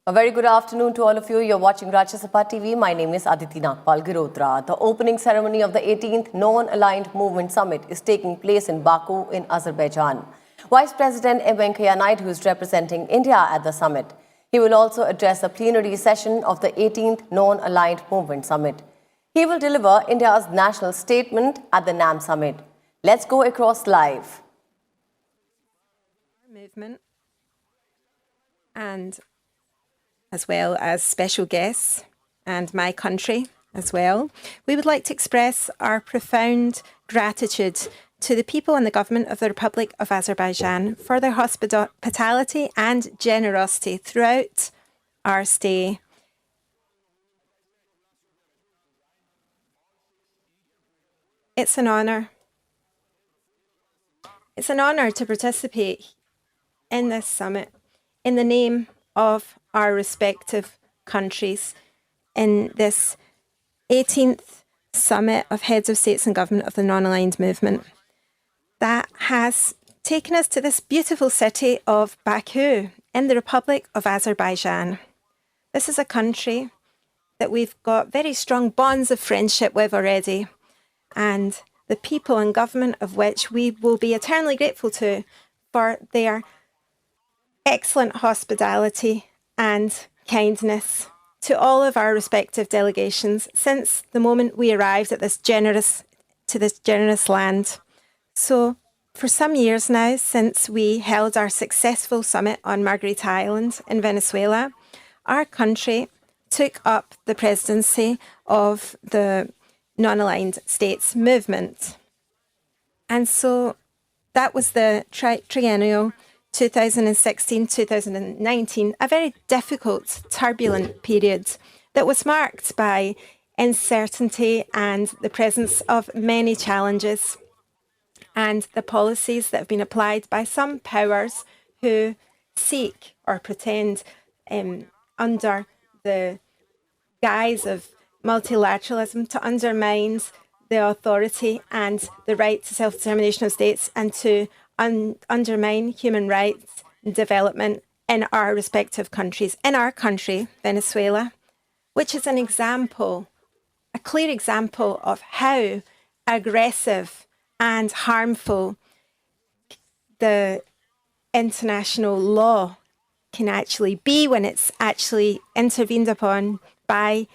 A very good afternoon to all of you. You're watching Rajya Sabha TV. My name is Aditi Nagpal Girotra. The opening ceremony of the 18th Non-Aligned Movement Summit is taking place in Baku in Azerbaijan. Vice President Venkaiah Naidu is representing India at the summit. He will also address the plenary session of the 18th Non-Aligned Movement Summit. He will deliver India's national statement at the NAM summit. Let's go across live. Movement and as well as special guests and my country as well. We would like to express our profound gratitude to the people and the government of the Republic of Azerbaijan for their hospitality and generosity throughout our stay. It's an honour. It's an honour to participate in this summit in the name of our respective countries in this 18th Summit of Heads of States and Government of the Non-Aligned Movement that has taken us to this beautiful city of Baku in the Republic of Azerbaijan. This is a country that we've got very strong bonds of friendship with already, and the people and government of which we will be eternally grateful to for their excellent hospitality and kindness to all of our respective delegations since the moment we arrived at this generous land. So for some years now, since we held our successful summit on Margarita Island in Venezuela, our country took up the presidency of the Non-Aligned States movement. And so that was the triennial 2016-2019, a very difficult, turbulent period that was marked by uncertainty and the presence of many challenges and the policies that have been applied by some powers who seek or pretend under the guise of multilateralism to undermine the authority and the right to self-determination of states and to undermine human rights and development in our respective countries. In our country, Venezuela, which is an example, a clear example of how aggressive and harmful the international law can actually be when it's actually intervened upon by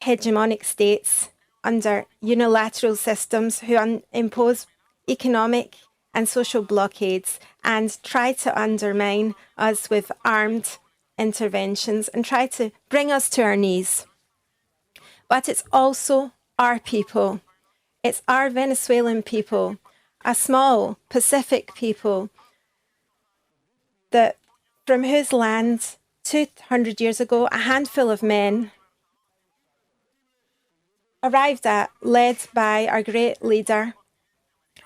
hegemonic states under unilateral systems who impose economic and social blockades and try to undermine us with armed interventions and try to bring us to our knees. But it's also our people. It's our Venezuelan people, a small Pacific people that from whose land 200 years ago, a handful of men arrived at, led by our great leader,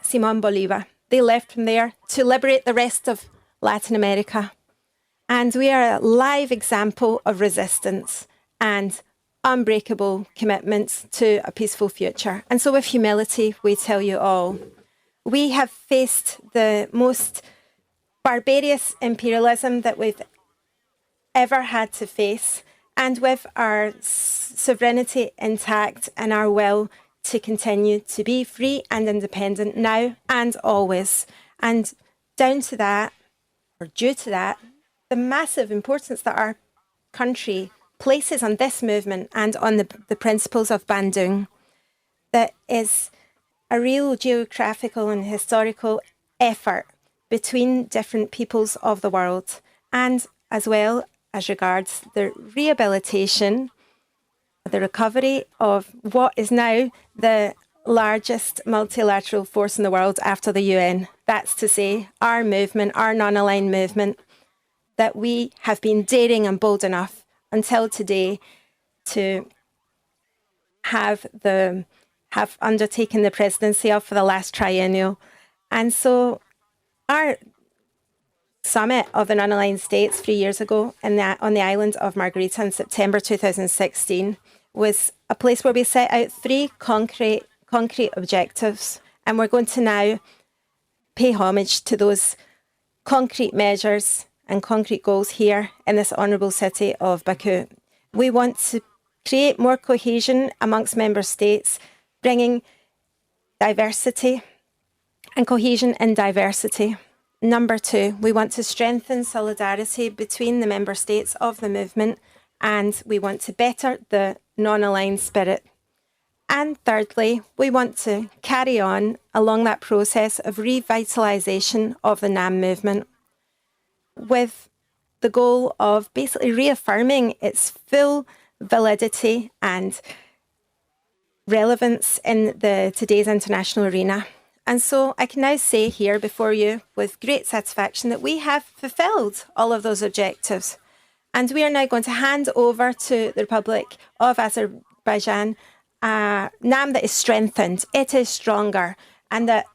Simón Bolívar. They left from there to liberate the rest of Latin America. And we are a live example of resistance and unbreakable commitments to a peaceful future. And so with humility, we tell you all, we have faced the most barbarous imperialism that we've ever had to face. And with our sovereignty intact and our will to continue to be free and independent now and always. And down to that, or due to that, the massive importance that our country places on this movement and on the principles of Bandung, that is a real geographical and historical effort between different peoples of the world, and as well as regards the rehabilitation, the recovery of what is now the largest multilateral force in the world after the UN. That's to say, our movement, our non-aligned movement, that we have been daring and bold enough until today to have undertaken the presidency of for the last triennial. And so our summit of the non-aligned states 3 years ago on the island of Margarita in September 2016 was a place where we set out three concrete objectives, and we're going to now pay homage to those concrete measures and concrete goals here in this honourable city of Baku. We want to create more cohesion amongst member states, bringing diversity and cohesion in diversity. Number 2, we want to strengthen solidarity between the member states of the movement, and we want to better the non-aligned spirit. And thirdly, we want to carry on along that process of revitalisation of the NAM movement with the goal of basically reaffirming its full validity and relevance in today's international arena. And so I can now say here before you with great satisfaction that we have fulfilled all of those objectives. And we are now going to hand over to the Republic of Azerbaijan a NAM that is strengthened, it is stronger, and that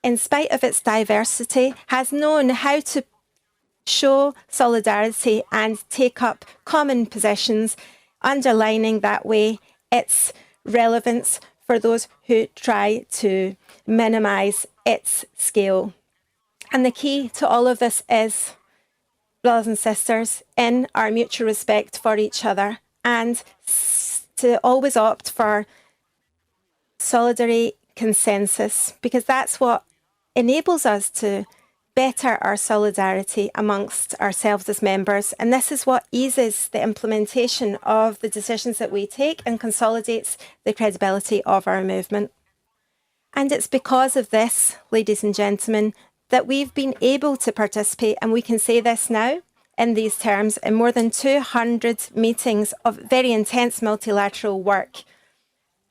in spite of its diversity has known how to show solidarity and take up common positions, underlining that way its relevance for those who try to minimise its scale. And the key to all of this is, brothers and sisters, in our mutual respect for each other and to always opt for solidarity consensus, because that's what enables us to better our solidarity amongst ourselves as members. And this is what eases the implementation of the decisions that we take and consolidates the credibility of our movement. And it's because of this, ladies and gentlemen, that we've been able to participate, and we can say this now in these terms, in more than 200 meetings of very intense multilateral work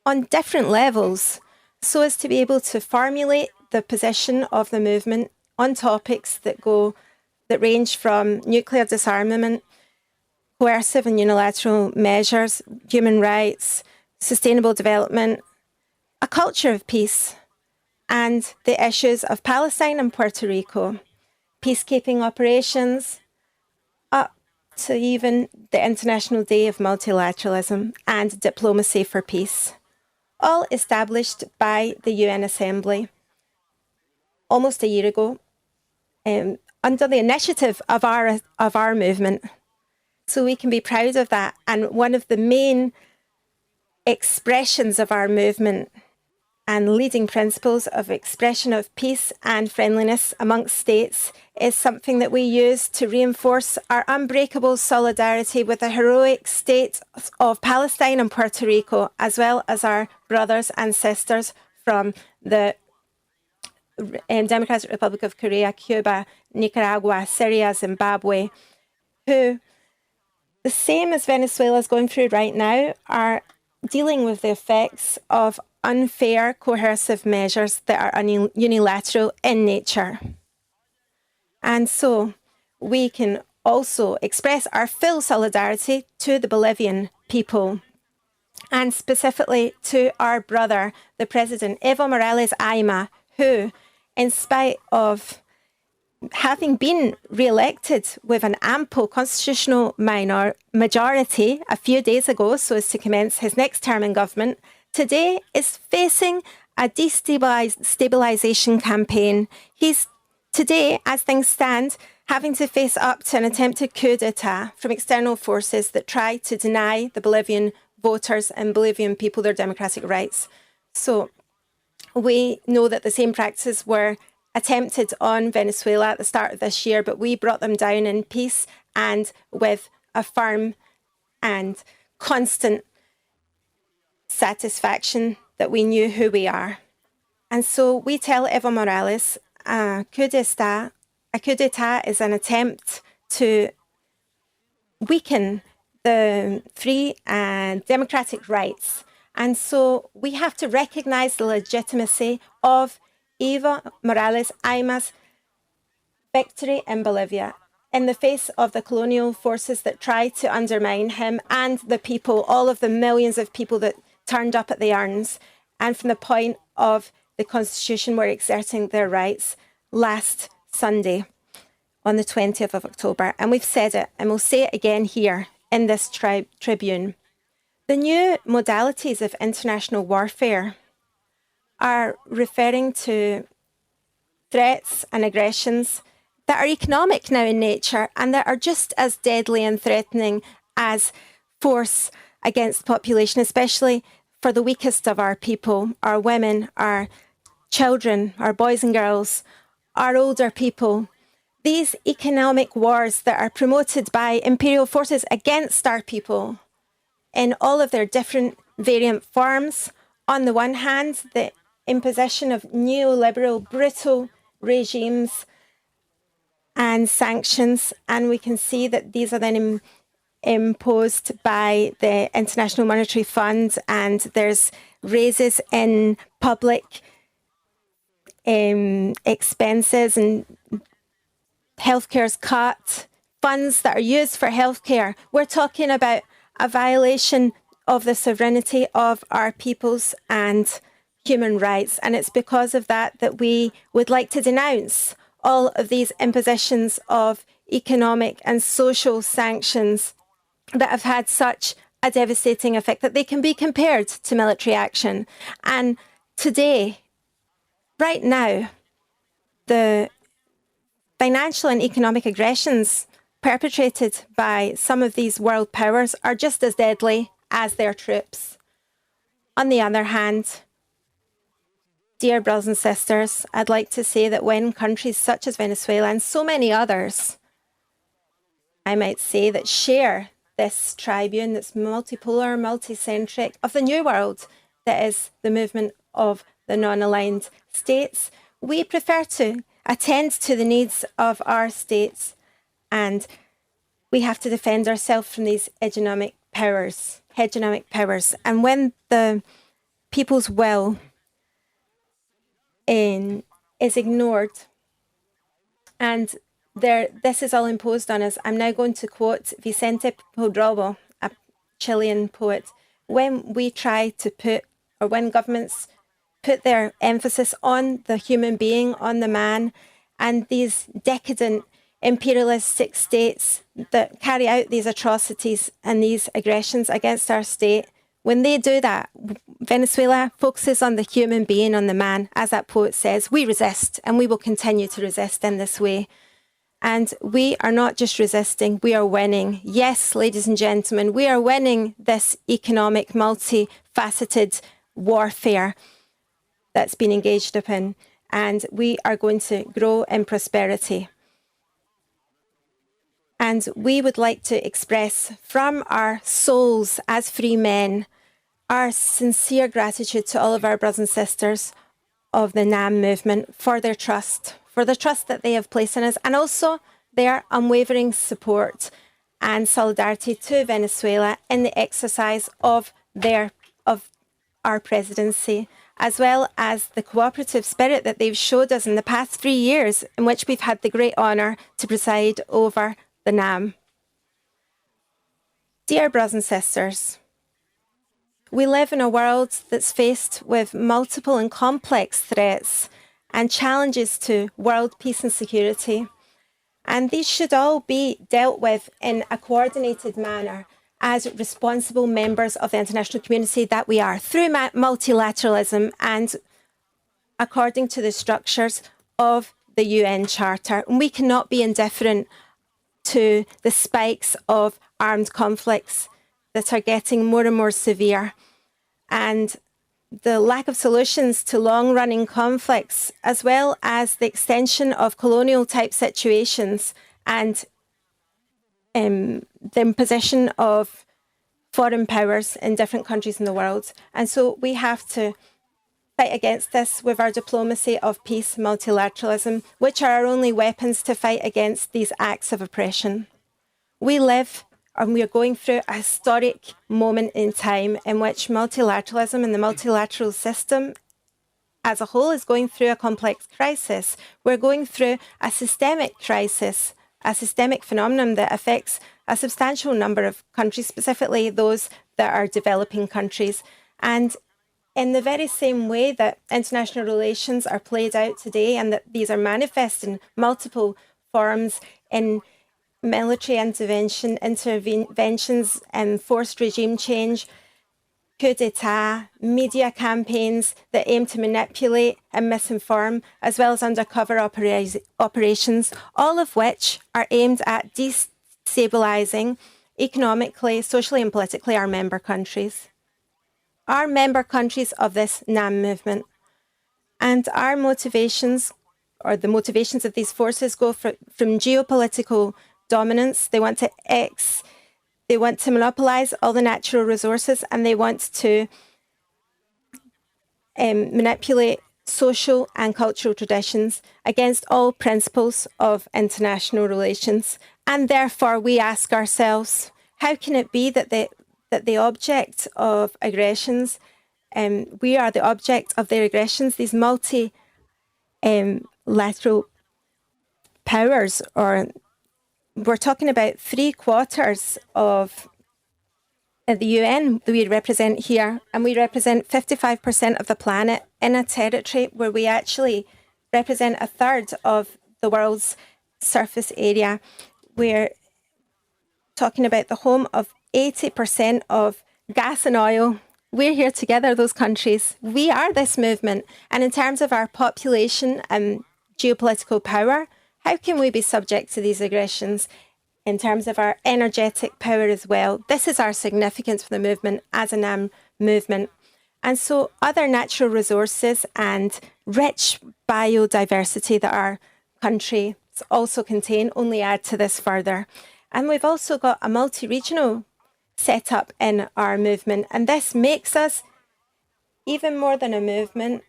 on different levels, so as to be able to formulate the position of the movement on topics that range from nuclear disarmament, coercive and unilateral measures, human rights, sustainable development, a culture of peace, and the issues of Palestine and Puerto Rico, peacekeeping operations, up to even the International Day of Multilateralism and diplomacy for peace, all established by the UN Assembly almost a year ago, under the initiative of our movement. So we can be proud of that. And one of the main expressions of our movement and leading principles of expression of peace and friendliness amongst states is something that we use to reinforce our unbreakable solidarity with the heroic states of Palestine and Puerto Rico, as well as our brothers and sisters from the Democratic Republic of Korea, Cuba, Nicaragua, Syria, Zimbabwe, who, the same as Venezuela is going through right now, are dealing with the effects of unfair coercive measures that are unilateral in nature. And so we can also express our full solidarity to the Bolivian people, and specifically to our brother, the President Evo Morales Ayma, who, in spite of having been re-elected with an ample constitutional majority a few days ago so as to commence his next term in government, today is facing a destabilisation campaign. He's today, as things stand, having to face up to an attempted coup d'etat from external forces that try to deny the Bolivian voters and Bolivian people their democratic rights. So we know that the same practices were attempted on Venezuela at the start of this year, but we brought them down in peace and with a firm and constant satisfaction that we knew who we are. And so we tell Evo Morales, a coup d'etat is an attempt to weaken the free and democratic rights. And so we have to recognize the legitimacy of Evo Morales Ayma's victory in Bolivia in the face of the colonial forces that try to undermine him and the people, all of the millions of people that turned up at the urns, and from the point of the Constitution were exerting their rights last Sunday on the 20th of October. And we've said it, and we'll say it again here in this tribune. The new modalities of international warfare are referring to threats and aggressions that are economic now in nature and that are just as deadly and threatening as force against population, especially for the weakest of our people, our women, our children, our boys and girls, our older people. These economic wars that are promoted by imperial forces against our people in all of their different variant forms. On the one hand, the imposition of neoliberal, brutal regimes and sanctions, and we can see that these are then imposed by the International Monetary Fund, and there's raises in public expenses, and healthcare's cut, funds that are used for healthcare. We're talking about a violation of the sovereignty of our peoples and human rights. And it's because of that that we would like to denounce all of these impositions of economic and social sanctions that have had such a devastating effect that they can be compared to military action. And today, right now, the financial and economic aggressions perpetrated by some of these world powers are just as deadly as their troops. On the other hand, dear brothers and sisters, I'd like to say that when countries such as Venezuela and so many others, I might say, that share this tribune that's multipolar, multicentric of the new world that is the movement of the non-aligned states, we prefer to attend to the needs of our states, and we have to defend ourselves from these hegemonic powers. And when the people's will is ignored and this is all imposed on us, I'm now going to quote Vicente Pedrobo, a Chilean poet. When we try to when governments put their emphasis on the human being, on the man, and these decadent imperialistic states that carry out these atrocities and these aggressions against our state, when they do that, Venezuela focuses on the human being, on the man. As that poet says, we resist, and we will continue to resist in this way. And we are not just resisting, we are winning. Yes, ladies and gentlemen, we are winning this economic, multifaceted warfare that's been engaged upon, and we are going to grow in prosperity. And we would like to express from our souls as free men our sincere gratitude to all of our brothers and sisters of the NAM movement for their trust, that they have placed in us, and also their unwavering support and solidarity to Venezuela in the exercise of our presidency, as well as the cooperative spirit that they've showed us in the past 3 years, in which we've had the great honour to preside over the NAM. Dear brothers and sisters, we live in a world that's faced with multiple and complex threats and challenges to world peace and security. And these should all be dealt with in a coordinated manner as responsible members of the international community that we are, through multilateralism and according to the structures of the UN Charter. And we cannot be indifferent to the spikes of armed conflicts that are getting more and more severe, and the lack of solutions to long-running conflicts, as well as the extension of colonial-type situations and the imposition of foreign powers in different countries in the world. And so we have to fight against this with our diplomacy of peace, multilateralism, which are our only weapons to fight against these acts of oppression. We live and we are going through a historic moment in time in which multilateralism and the multilateral system as a whole is going through a complex crisis. We're going through a systemic crisis, a systemic phenomenon that affects a substantial number of countries, specifically those that are developing countries. And in the very same way that international relations are played out today, and that these are manifest in multiple forms in military interventions and forced regime change, coup d'etat, media campaigns that aim to manipulate and misinform, as well as undercover operations, all of which are aimed at destabilising economically, socially and politically our member countries. Our member countries of this NAM movement. And our motivations, or the motivations of these forces, go from geopolitical dominance. They want to monopolize all the natural resources, and they want to manipulate social and cultural traditions against all principles of international relations. And therefore, we ask ourselves, how can it be that the object of aggressions, we are the object of their aggressions, these multilateral powers, or we're talking about 3/4 of the UN that we represent here, and we represent 55% of the planet in a territory where we actually represent 1/3 of the world's surface area. We're talking about the home of 80% of gas and oil. We're here together, those countries. We are this movement. And in terms of our population and geopolitical power, how can we be subject to these aggressions? In terms of our energetic power as well. This is our significance for the movement as a NAM movement. And so other natural resources and rich biodiversity that our countries also contain only add to this further. And we've also got a multi-regional setup in our movement. And this makes us, even more than a movement,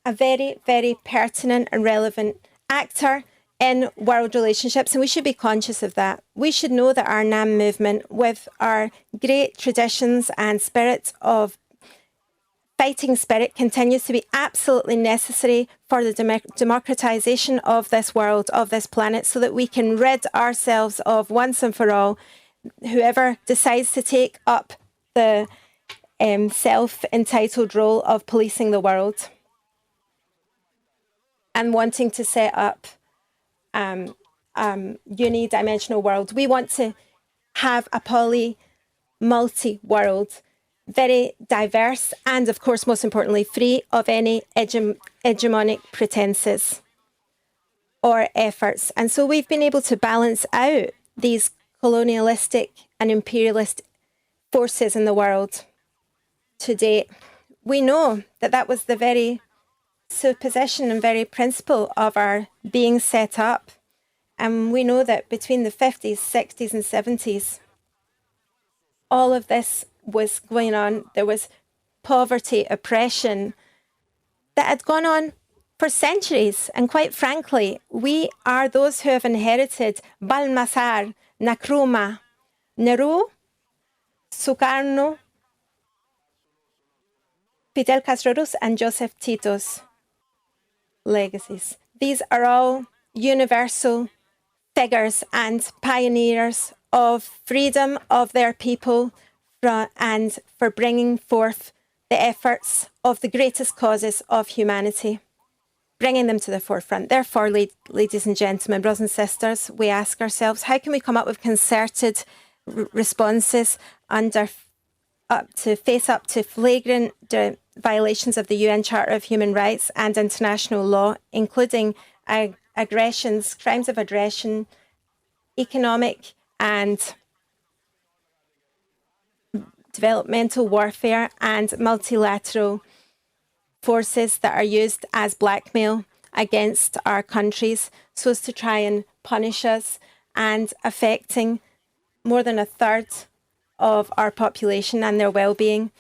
a very, very pertinent and relevant actor in world relationships, and we should be conscious of that. We should know that our NAM movement, with our great traditions and spirit of fighting spirit, continues to be absolutely necessary for the democratization of this world, of this planet, so that we can rid ourselves of, once and for all, whoever decides to take up the self-entitled role of policing the world and wanting to set up unidimensional world. We want to have a multi-world, very diverse, and of course, most importantly, free of any hegemonic pretenses or efforts. And so we've been able to balance out these colonialistic and imperialist forces in the world to date. We know that that was the very supposition and very principle of our being set up. And we know that between the 50s, 60s and 70s, all of this was going on. There was poverty, oppression that had gone on for centuries. And quite frankly, we are those who have inherited Balmasar, Nkrumah, Nehru, Sukarno, Fidel Castro's and Joseph Tito's legacies. These are all universal figures and pioneers of freedom of their people and for bringing forth the efforts of the greatest causes of humanity, bringing them to the forefront. Therefore, ladies and gentlemen, brothers and sisters, we ask ourselves, how can we come up with concerted responses to face up to flagrant violations of the UN Charter of Human Rights and international law, including aggressions, crimes of aggression, economic and developmental warfare, and multilateral forces that are used as blackmail against our countries so as to try and punish us, and affecting more than 1/3 of our population and their well-being,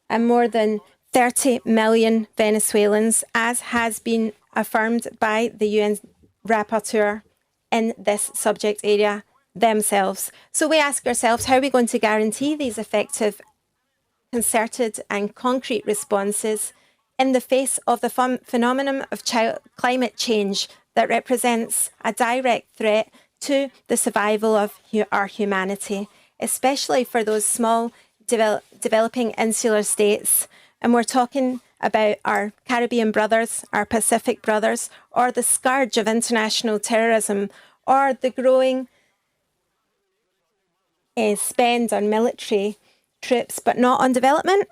and more than 30 million Venezuelans, as has been affirmed by the UN rapporteur in this subject area themselves. So we ask ourselves, how are we going to guarantee these effective, concerted and concrete responses in the face of the phenomenon of climate change that represents a direct threat to the survival of our humanity, especially for those small developing insular states? And we're talking about our Caribbean brothers, our Pacific brothers, or the scourge of international terrorism, or the growing spend on military troops, but not on development.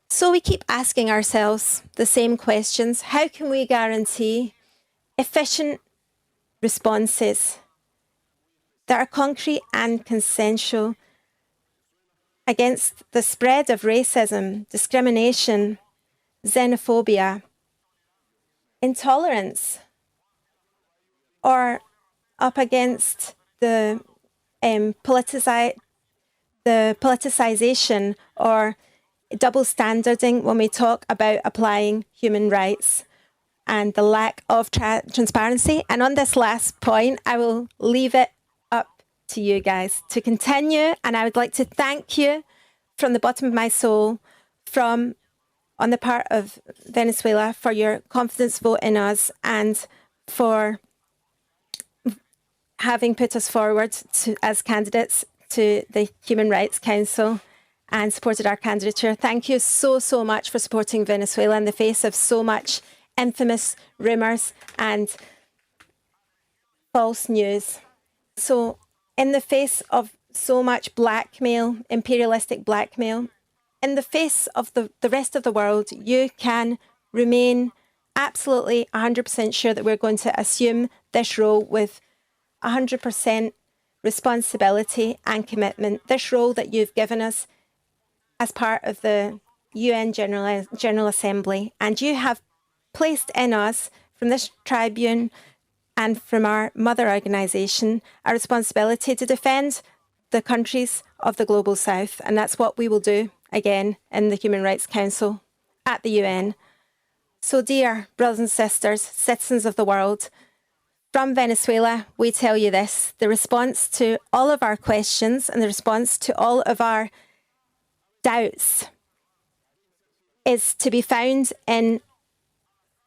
So we keep asking ourselves the same questions. How can we guarantee efficient responses that are concrete and consensual against the spread of racism, discrimination, xenophobia, intolerance, or up against the politicization or double standarding when we talk about applying human rights and the lack of transparency. And on this last point, I will leave it up to you guys to continue. And I would like to thank you from the bottom of my soul, on the part of Venezuela, for your confidence vote in us and for having put us forward as candidates to the Human Rights Council and supported our candidature. Thank you so, so much for supporting Venezuela in the face of so much infamous rumours and false news. So in the face of so much blackmail, imperialistic blackmail, in the face of the rest of the world, you can remain absolutely 100% sure that we're going to assume this role with 100% responsibility and commitment. This role that you've given us as part of the UN General Assembly. And you have placed in us, from this tribune and from our mother organisation, a responsibility to defend the countries of the Global South. And that's what we will do again in the Human Rights Council at the UN. So dear brothers and sisters, citizens of the world, from Venezuela, we tell you this: the response to all of our questions and the response to all of our doubts is to be found in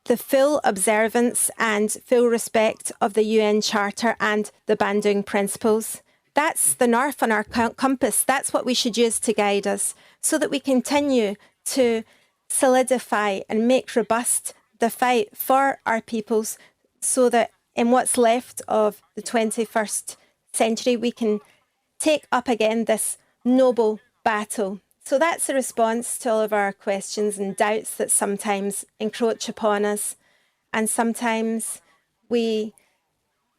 the full observance and full respect of the UN Charter and the Bandung Principles. That's the north on our compass. That's what we should use to guide us so that we continue to solidify and make robust the fight for our peoples, so that in what's left of the 21st century, we can take up again this noble battle. So that's a response to all of our questions and doubts that sometimes encroach upon us. And sometimes we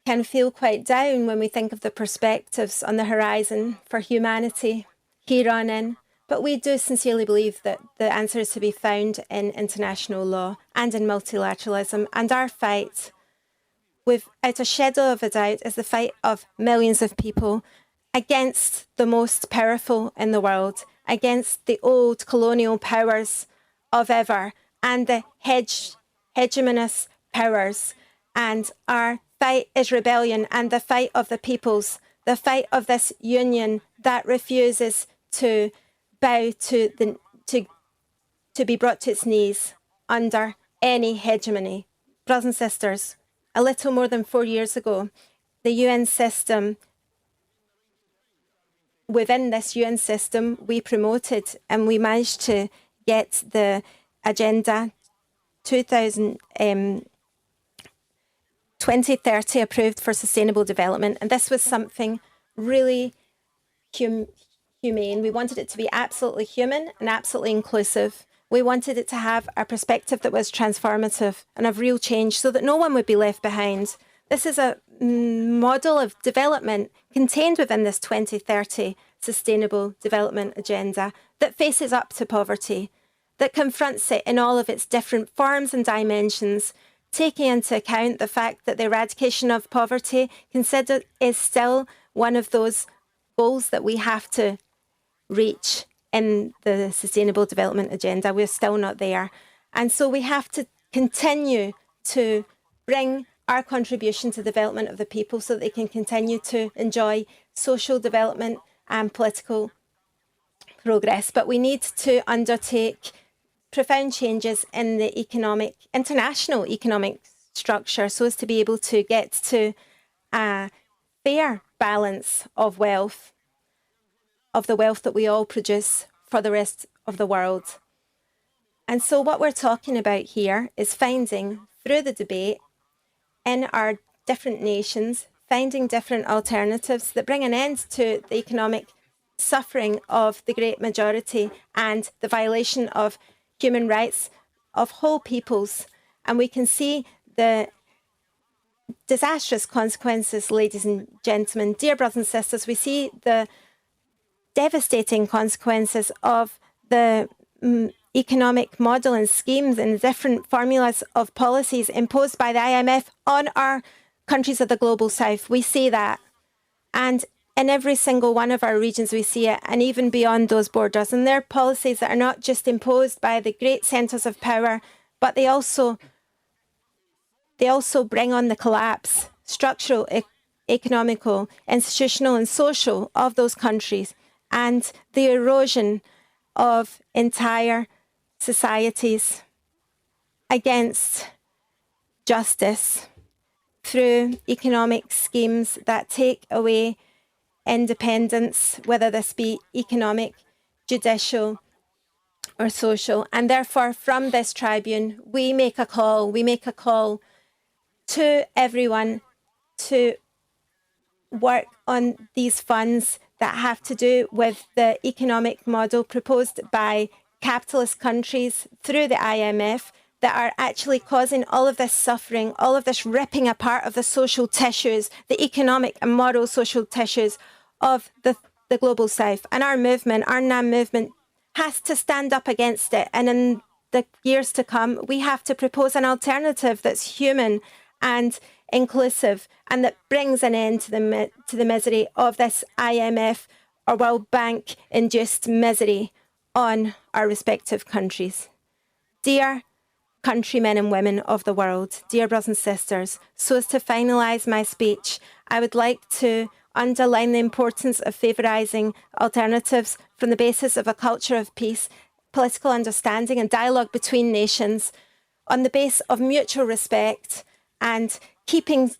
can feel quite down when we think of the perspectives on the horizon for humanity here on in. But we do sincerely believe that the answer is to be found in international law and in multilateralism. And our fight, without a shadow of a doubt, is the fight of millions of people against the most powerful in the world, against the old colonial powers of ever and the hegemonous powers. And our fight is rebellion and the fight of the peoples, the fight of this union that refuses to bow to be brought to its knees under any hegemony. Brothers and sisters, a little more than 4 years ago, the UN system, within this UN system, we promoted and we managed to get the Agenda 2030 approved for sustainable development. And this was something really humane. We wanted it to be absolutely human and absolutely inclusive. We wanted it to have a perspective that was transformative and of real change so that no one would be left behind. This is a model of development contained within this 2030 Sustainable Development Agenda that faces up to poverty, that confronts it in all of its different forms and dimensions, taking into account the fact that the eradication of poverty considered is still one of those goals that we have to reach in the Sustainable Development Agenda. We're still not there. And so we have to continue to bring our contribution to the development of the people so that they can continue to enjoy social development and political progress. But we need to undertake profound changes in the international economic structure so as to be able to get to a fair balance of wealth, of the wealth that we all produce for the rest of the world. And so what we're talking about here is finding, through the debate in our different nations, finding different alternatives that bring an end to the economic suffering of the great majority and the violation of human rights of whole peoples. And we can see the disastrous consequences, ladies and gentlemen. Dear brothers and sisters, we see the devastating consequences of the economic model and schemes and different formulas of policies imposed by the IMF on our countries of the global south. We see that. And in every single one of our regions, we see it, and even beyond those borders. And they're policies that are not just imposed by the great centres of power, but they also bring on the collapse, structural, economical, institutional and social of those countries, and the erosion of entire societies against justice through economic schemes that take away independence, whether this be economic, judicial or social. And therefore, from this tribune, we make a call to everyone to work on these funds that have to do with the economic model proposed by capitalist countries through the IMF that are actually causing all of this suffering, all of this ripping apart of the social tissues, the economic and moral social tissues of the global south. And our movement, our NAM movement, has to stand up against it. And in the years to come, we have to propose an alternative that's human and inclusive and that brings an end to the misery of this IMF or World Bank induced misery on our respective countries. Dear countrymen and women of the world, dear brothers and sisters, so as to finalise my speech, I would like to underline the importance of favourising alternatives from the basis of a culture of peace, political understanding and dialogue between nations on the basis of mutual respect and keeping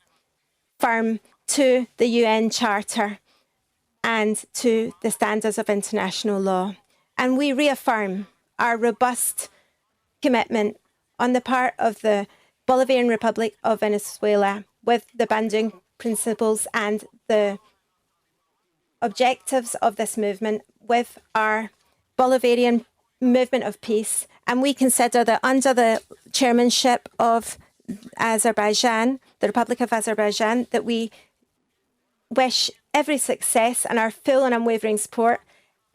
firm to the UN Charter and to the standards of international law. And we reaffirm our robust commitment on the part of the Bolivarian Republic of Venezuela with the Bandung principles and the objectives of this movement with our Bolivarian movement of peace. And we consider that under the chairmanship of Azerbaijan, the Republic of Azerbaijan, that we wish every success and our full and unwavering support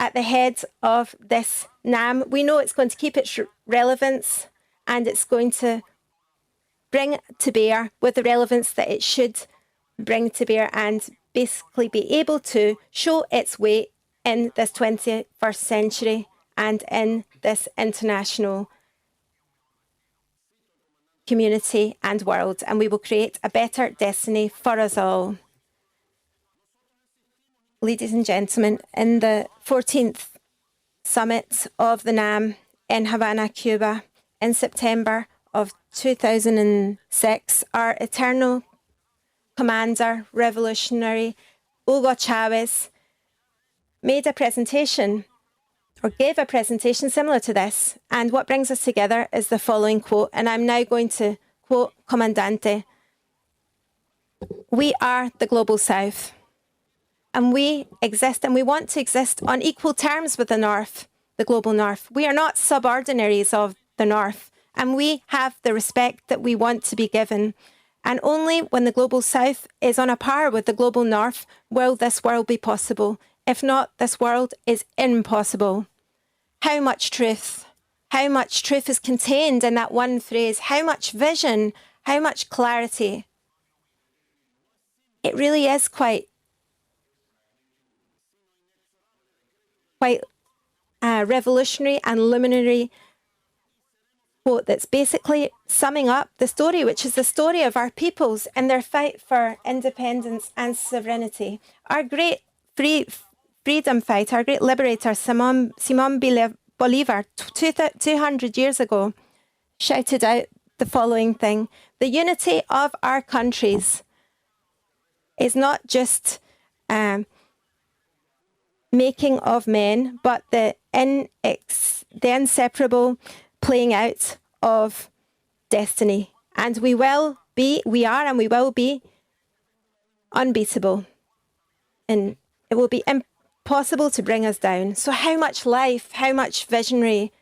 at the head of this NAM. We know it's going to keep its relevance and it's going to bring to bear with the relevance that it should bring to bear and basically be able to show its weight in this 21st century and in this international community and world, and we will create a better destiny for us all. Ladies and gentlemen, in the 14th summit of the NAM in Havana, Cuba, in September of 2006, our eternal commander, revolutionary, Hugo Chavez, made a presentation or gave a presentation similar to this. And what brings us together is the following quote, and I'm now going to quote Comandante. We are the global south, and we exist and we want to exist on equal terms with the north, the global north. We are not subordinaries of the north, and we have the respect that we want to be given. And only when the global south is on a par with the global north will this world be possible. If not, this world is impossible. How much truth is contained in that one phrase, how much vision, how much clarity. It really is quite revolutionary and luminary quote that's basically summing up the story, which is the story of our peoples and their fight for independence and sovereignty. Our great freedom fighter, our great liberator, Simon Bolivar, 200 years ago, shouted out the following thing: the unity of our countries is not just making of men, but the inseparable playing out of destiny. And we are and we will be unbeatable. And it will be possible to bring us down. So how much life, how much visionary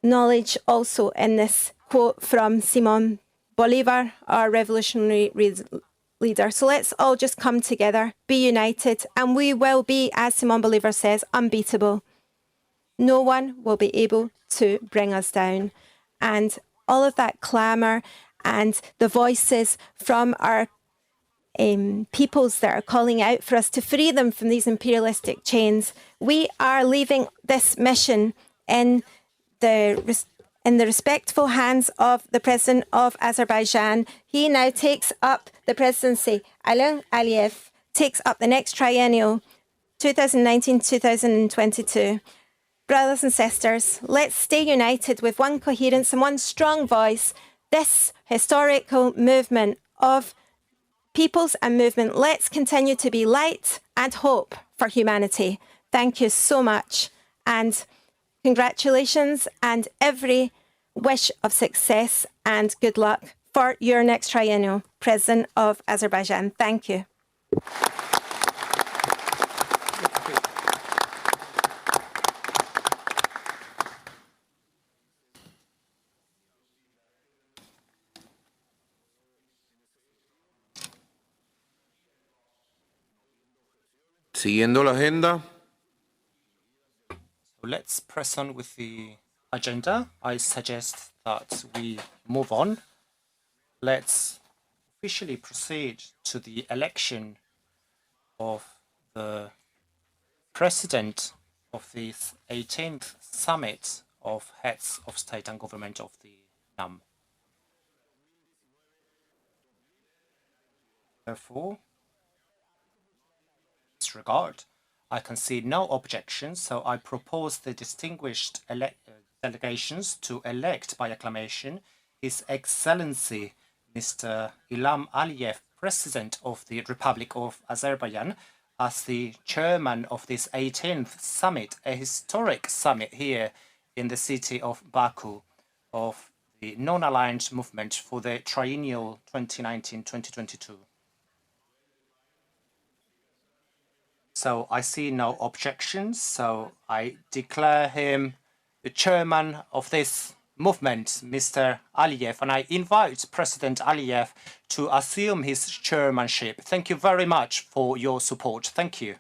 knowledge also in this quote from Simon Bolivar, our revolutionary leader. So let's all just come together, be united, and we will be, as Simon Bolivar says, unbeatable. No one will be able to bring us down. And all of that clamour and the voices from our peoples that are calling out for us to free them from these imperialistic chains, we are leaving this mission in the respectful hands of the President of Azerbaijan. He now takes up the presidency. Ilham Aliyev takes up the next triennial, 2019-2022. Brothers and sisters, let's stay united with one coherence and one strong voice. This historical movement of peoples and movement, let's continue to be light and hope for humanity. Thank you so much. And congratulations and every wish of success and good luck for your next triennial, President of Azerbaijan. Thank you. Siguiendo la agenda. Let's press on with the agenda. I suggest that we move on. Let's officially proceed to the election of the president of the 18th Summit of Heads of State and Government of the NAM. Therefore, in this regard, I can see no objections, so I propose the distinguished delegations to elect by acclamation His Excellency Mr. Ilham Aliyev, President of the Republic of Azerbaijan, as the chairman of this 18th summit, a historic summit here in the city of Baku of the non-aligned movement for the triennial 2019-2022. So I see no objections, so I declare him the chairman of this movement, Mr. Aliyev, and I invite President Aliyev to assume his chairmanship. Thank you very much for your support. Thank you.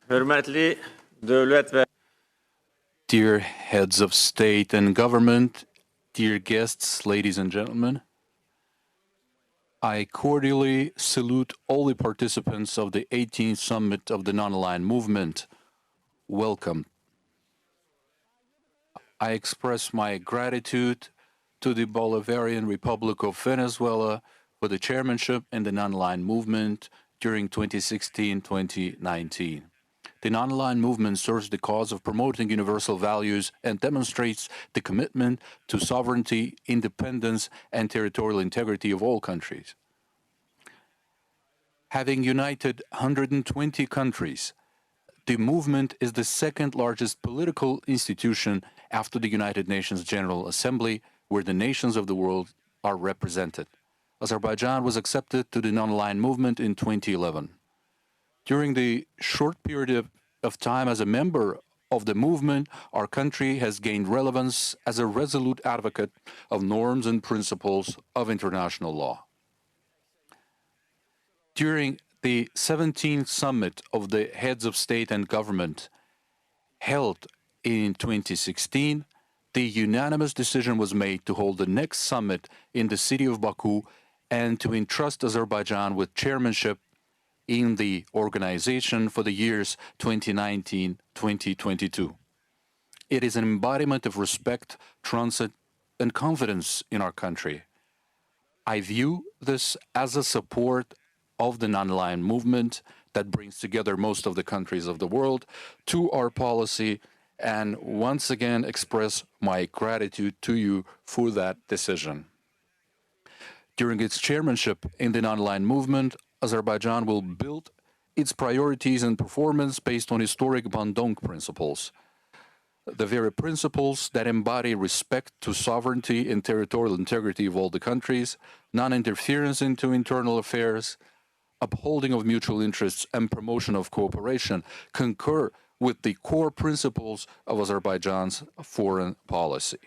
Hürmetli devlet ve Dear heads of state and government, dear guests, ladies and gentlemen, I cordially salute all the participants of the 18th Summit of the Non-Aligned Movement. Welcome. I express my gratitude to the Bolivarian Republic of Venezuela for the chairmanship in the Non-Aligned Movement during 2016-2019. The non-aligned movement serves the cause of promoting universal values and demonstrates the commitment to sovereignty, independence, and territorial integrity of all countries. Having united 120 countries, the movement is the second largest political institution after the United Nations General Assembly, where the nations of the world are represented. Azerbaijan was accepted to the non-aligned movement in 2011. During the short period of time as a member of the movement, our country has gained relevance as a resolute advocate of norms and principles of international law. During the 17th summit of the heads of state and government held in 2016, the unanimous decision was made to hold the next summit in the city of Baku and to entrust Azerbaijan with chairmanship in the organization for the years 2019-2022. It is an embodiment of respect, transit, and confidence in our country. I view this as a support of the non-aligned movement that brings together most of the countries of the world to our policy, and once again express my gratitude to you for that decision. During its chairmanship in the non-aligned movement, Azerbaijan will build its priorities and performance based on historic Bandung principles, the very principles that embody respect to sovereignty and territorial integrity of all the countries, non-interference into internal affairs, upholding of mutual interests, and promotion of cooperation, concur with the core principles of Azerbaijan's foreign policy.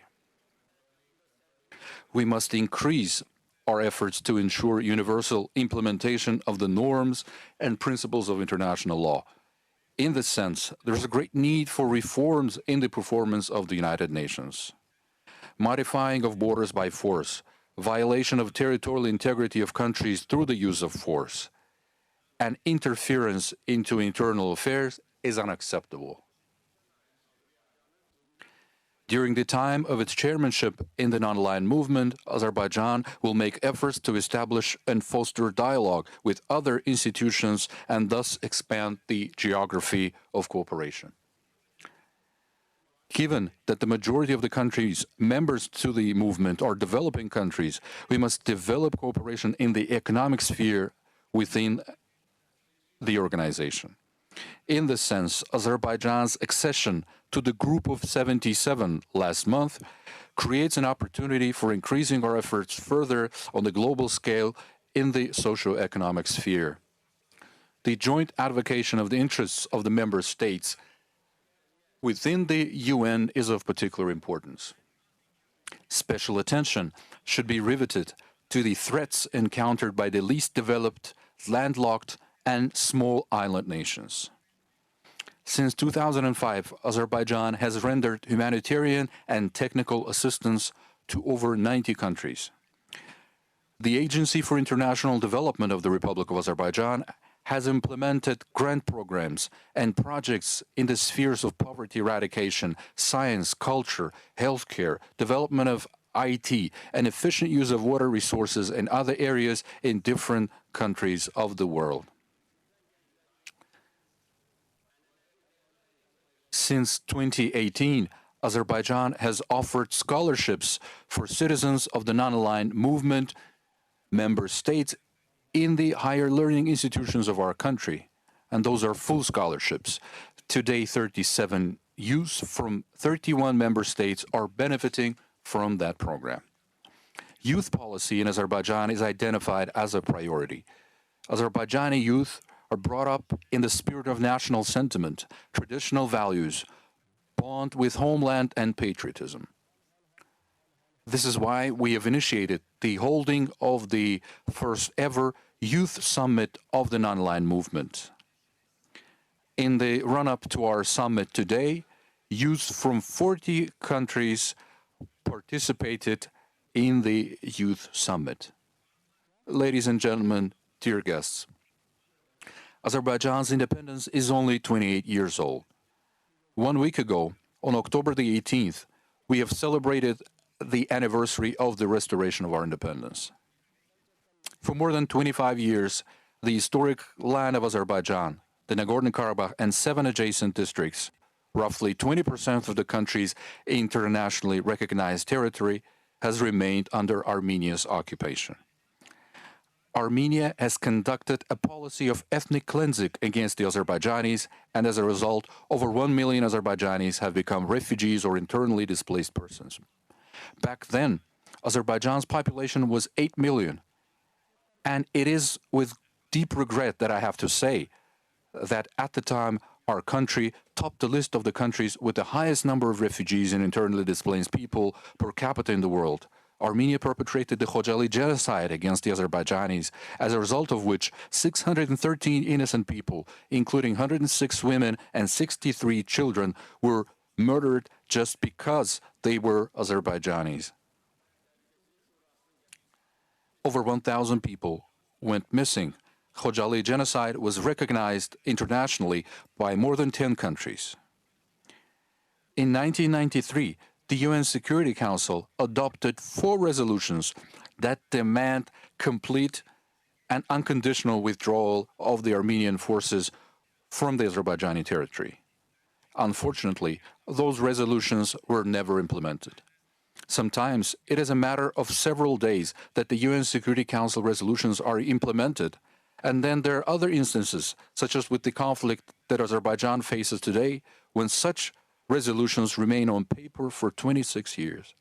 We must increase our efforts to ensure universal implementation of the norms and principles of international law. In this sense, there is a great need for reforms in the performance of the United Nations. Modifying of borders by force, violation of territorial integrity of countries through the use of force, and interference into internal affairs is unacceptable. During the time of its chairmanship in the non-aligned movement, Azerbaijan will make efforts to establish and foster dialogue with other institutions and thus expand the geography of cooperation. Given that the majority of the countries members to the movement are developing countries, we must develop cooperation in the economic sphere within the organization. In this sense, Azerbaijan's accession to the Group of 77 last month creates an opportunity for increasing our efforts further on the global scale in the socio-economic sphere. The joint advocacy of the interests of the member states within the UN is of particular importance. Special attention should be riveted to the threats encountered by the least developed, landlocked, and small island nations. Since 2005, Azerbaijan has rendered humanitarian and technical assistance to over 90 countries. The Agency for International Development of the Republic of Azerbaijan has implemented grant programs and projects in the spheres of poverty eradication, science, culture, healthcare, development of IT, and efficient use of water resources and other areas in different countries of the world. Since 2018, Azerbaijan has offered scholarships for citizens of the non-aligned movement member states in the higher learning institutions of our country, and those are full scholarships. Today, 37 youths from 31 member states are benefiting from that program. Youth policy in Azerbaijan is identified as a priority. Azerbaijani youth are brought up in the spirit of national sentiment, traditional values, bond with homeland and patriotism. This is why we have initiated the holding of the first ever Youth Summit of the Non-Aligned Movement. In the run-up to our summit today, youth from 40 countries participated in the Youth Summit. Ladies and gentlemen, dear guests, Azerbaijan's independence is only 28 years old. 1 week ago, on October the 18th, we have celebrated the anniversary of the restoration of our independence. For more than 25 years, the historic land of Azerbaijan, the Nagorno-Karabakh, and 7 adjacent districts, roughly 20% of the country's internationally recognized territory, has remained under Armenia's occupation. Armenia has conducted a policy of ethnic cleansing against the Azerbaijanis, and as a result, over 1 million Azerbaijanis have become refugees or internally displaced persons. Back then, Azerbaijan's population was 8 million, and it is with deep regret that I have to say that at the time, our country topped the list of the countries with the highest number of refugees and internally displaced people per capita in the world, Armenia perpetrated the Khojaly genocide against the Azerbaijanis, as a result of which 613 innocent people, including 106 women and 63 children, were murdered just because they were Azerbaijanis. Over 1,000 people went missing. Khojaly genocide was recognized internationally by more than 10 countries. In 1993, the UN Security Council adopted 4 resolutions that demand complete and unconditional withdrawal of the Armenian forces from the Azerbaijani territory. Unfortunately, those resolutions were never implemented. Sometimes it is a matter of several days that the UN Security Council resolutions are implemented, and then there are other instances, such as with the conflict that Azerbaijan faces today, when such resolutions remain on paper for 26 years.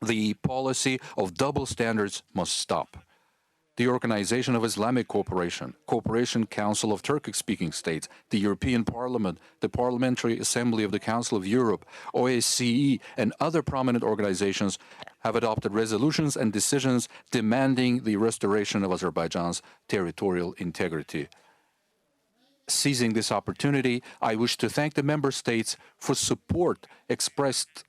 The policy of double standards must stop. The Organization of Islamic Cooperation, Cooperation Council of Turkic-speaking states, the European Parliament, the Parliamentary Assembly of the Council of Europe, OSCE, and other prominent organizations have adopted resolutions and decisions demanding the restoration of Azerbaijan's territorial integrity. Seizing this opportunity, I wish to thank the member states for support expressed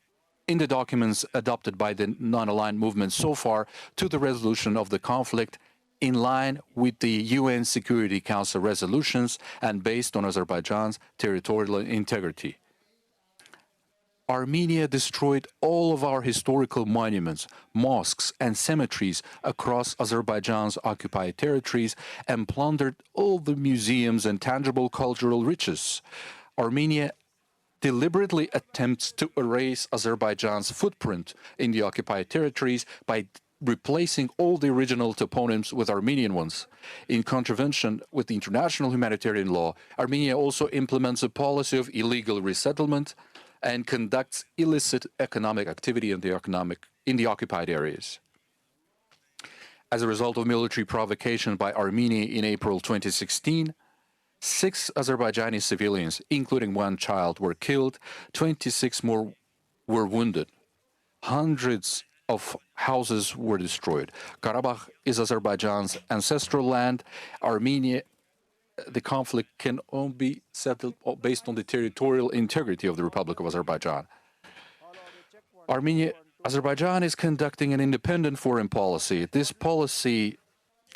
in the documents adopted by the non-aligned movement so far to the resolution of the conflict, in line with the UN Security Council resolutions and based on Azerbaijan's territorial integrity. Armenia destroyed all of our historical monuments, mosques, and cemeteries across Azerbaijan's occupied territories and plundered all the museums and tangible cultural riches. Armenia deliberately attempts to erase Azerbaijan's footprint in the occupied territories by replacing all the original toponyms with Armenian ones. In contravention with the international humanitarian law, Armenia also implements a policy of illegal resettlement and conducts illicit economic activity in the occupied areas. As a result of military provocation by Armenia in April 2016, 6 Azerbaijani civilians, including 1 child, were killed, 26 more were wounded. Hundreds of houses were destroyed. Karabakh is Azerbaijan's ancestral land. Armenia, the conflict can only be settled based on the territorial integrity of the Republic of Azerbaijan. Azerbaijan is conducting an independent foreign policy. This policy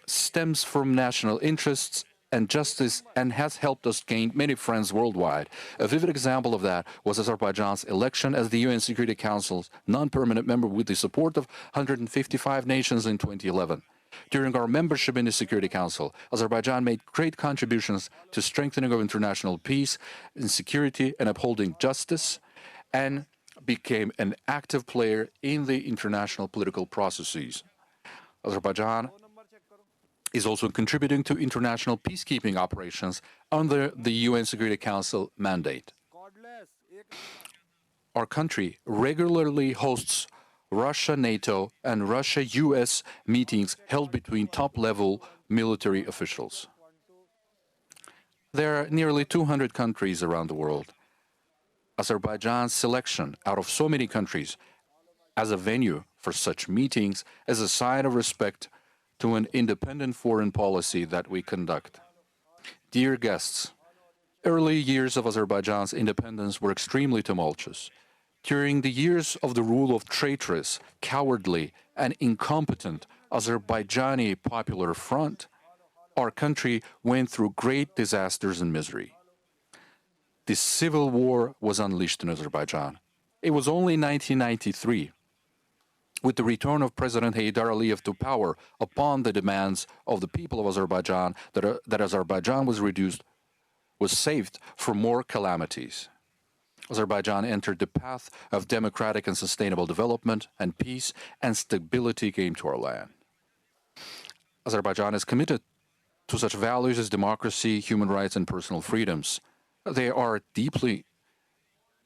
stems from national interests and justice and has helped us gain many friends worldwide. A vivid example of that was Azerbaijan's election as the UN Security Council's non-permanent member with the support of 155 nations in 2011. During our membership in the Security Council, Azerbaijan made great contributions to strengthening of international peace and security and upholding justice, and became an active player in the international political processes. Azerbaijan is also contributing to international peacekeeping operations under the UN Security Council mandate. Our country regularly hosts Russia, NATO, and Russia, US meetings held between top-level military officials. There are nearly 200 countries around the world. Azerbaijan's selection out of so many countries as a venue for such meetings is a sign of respect to an independent foreign policy that we conduct. Dear guests, early years of Azerbaijan's independence were extremely tumultuous. During the years of the rule of traitorous, cowardly, and incompetent Azerbaijani Popular Front, our country went through great disasters and misery. The civil war was unleashed in Azerbaijan. It was only in 1993, with the return of President Heydar Aliyev to power upon the demands of the people of Azerbaijan, that Azerbaijan was saved from more calamities. Azerbaijan entered the path of democratic and sustainable development, and peace and stability came to our land. Azerbaijan is committed to such values as democracy, human rights, and personal freedoms. They are deeply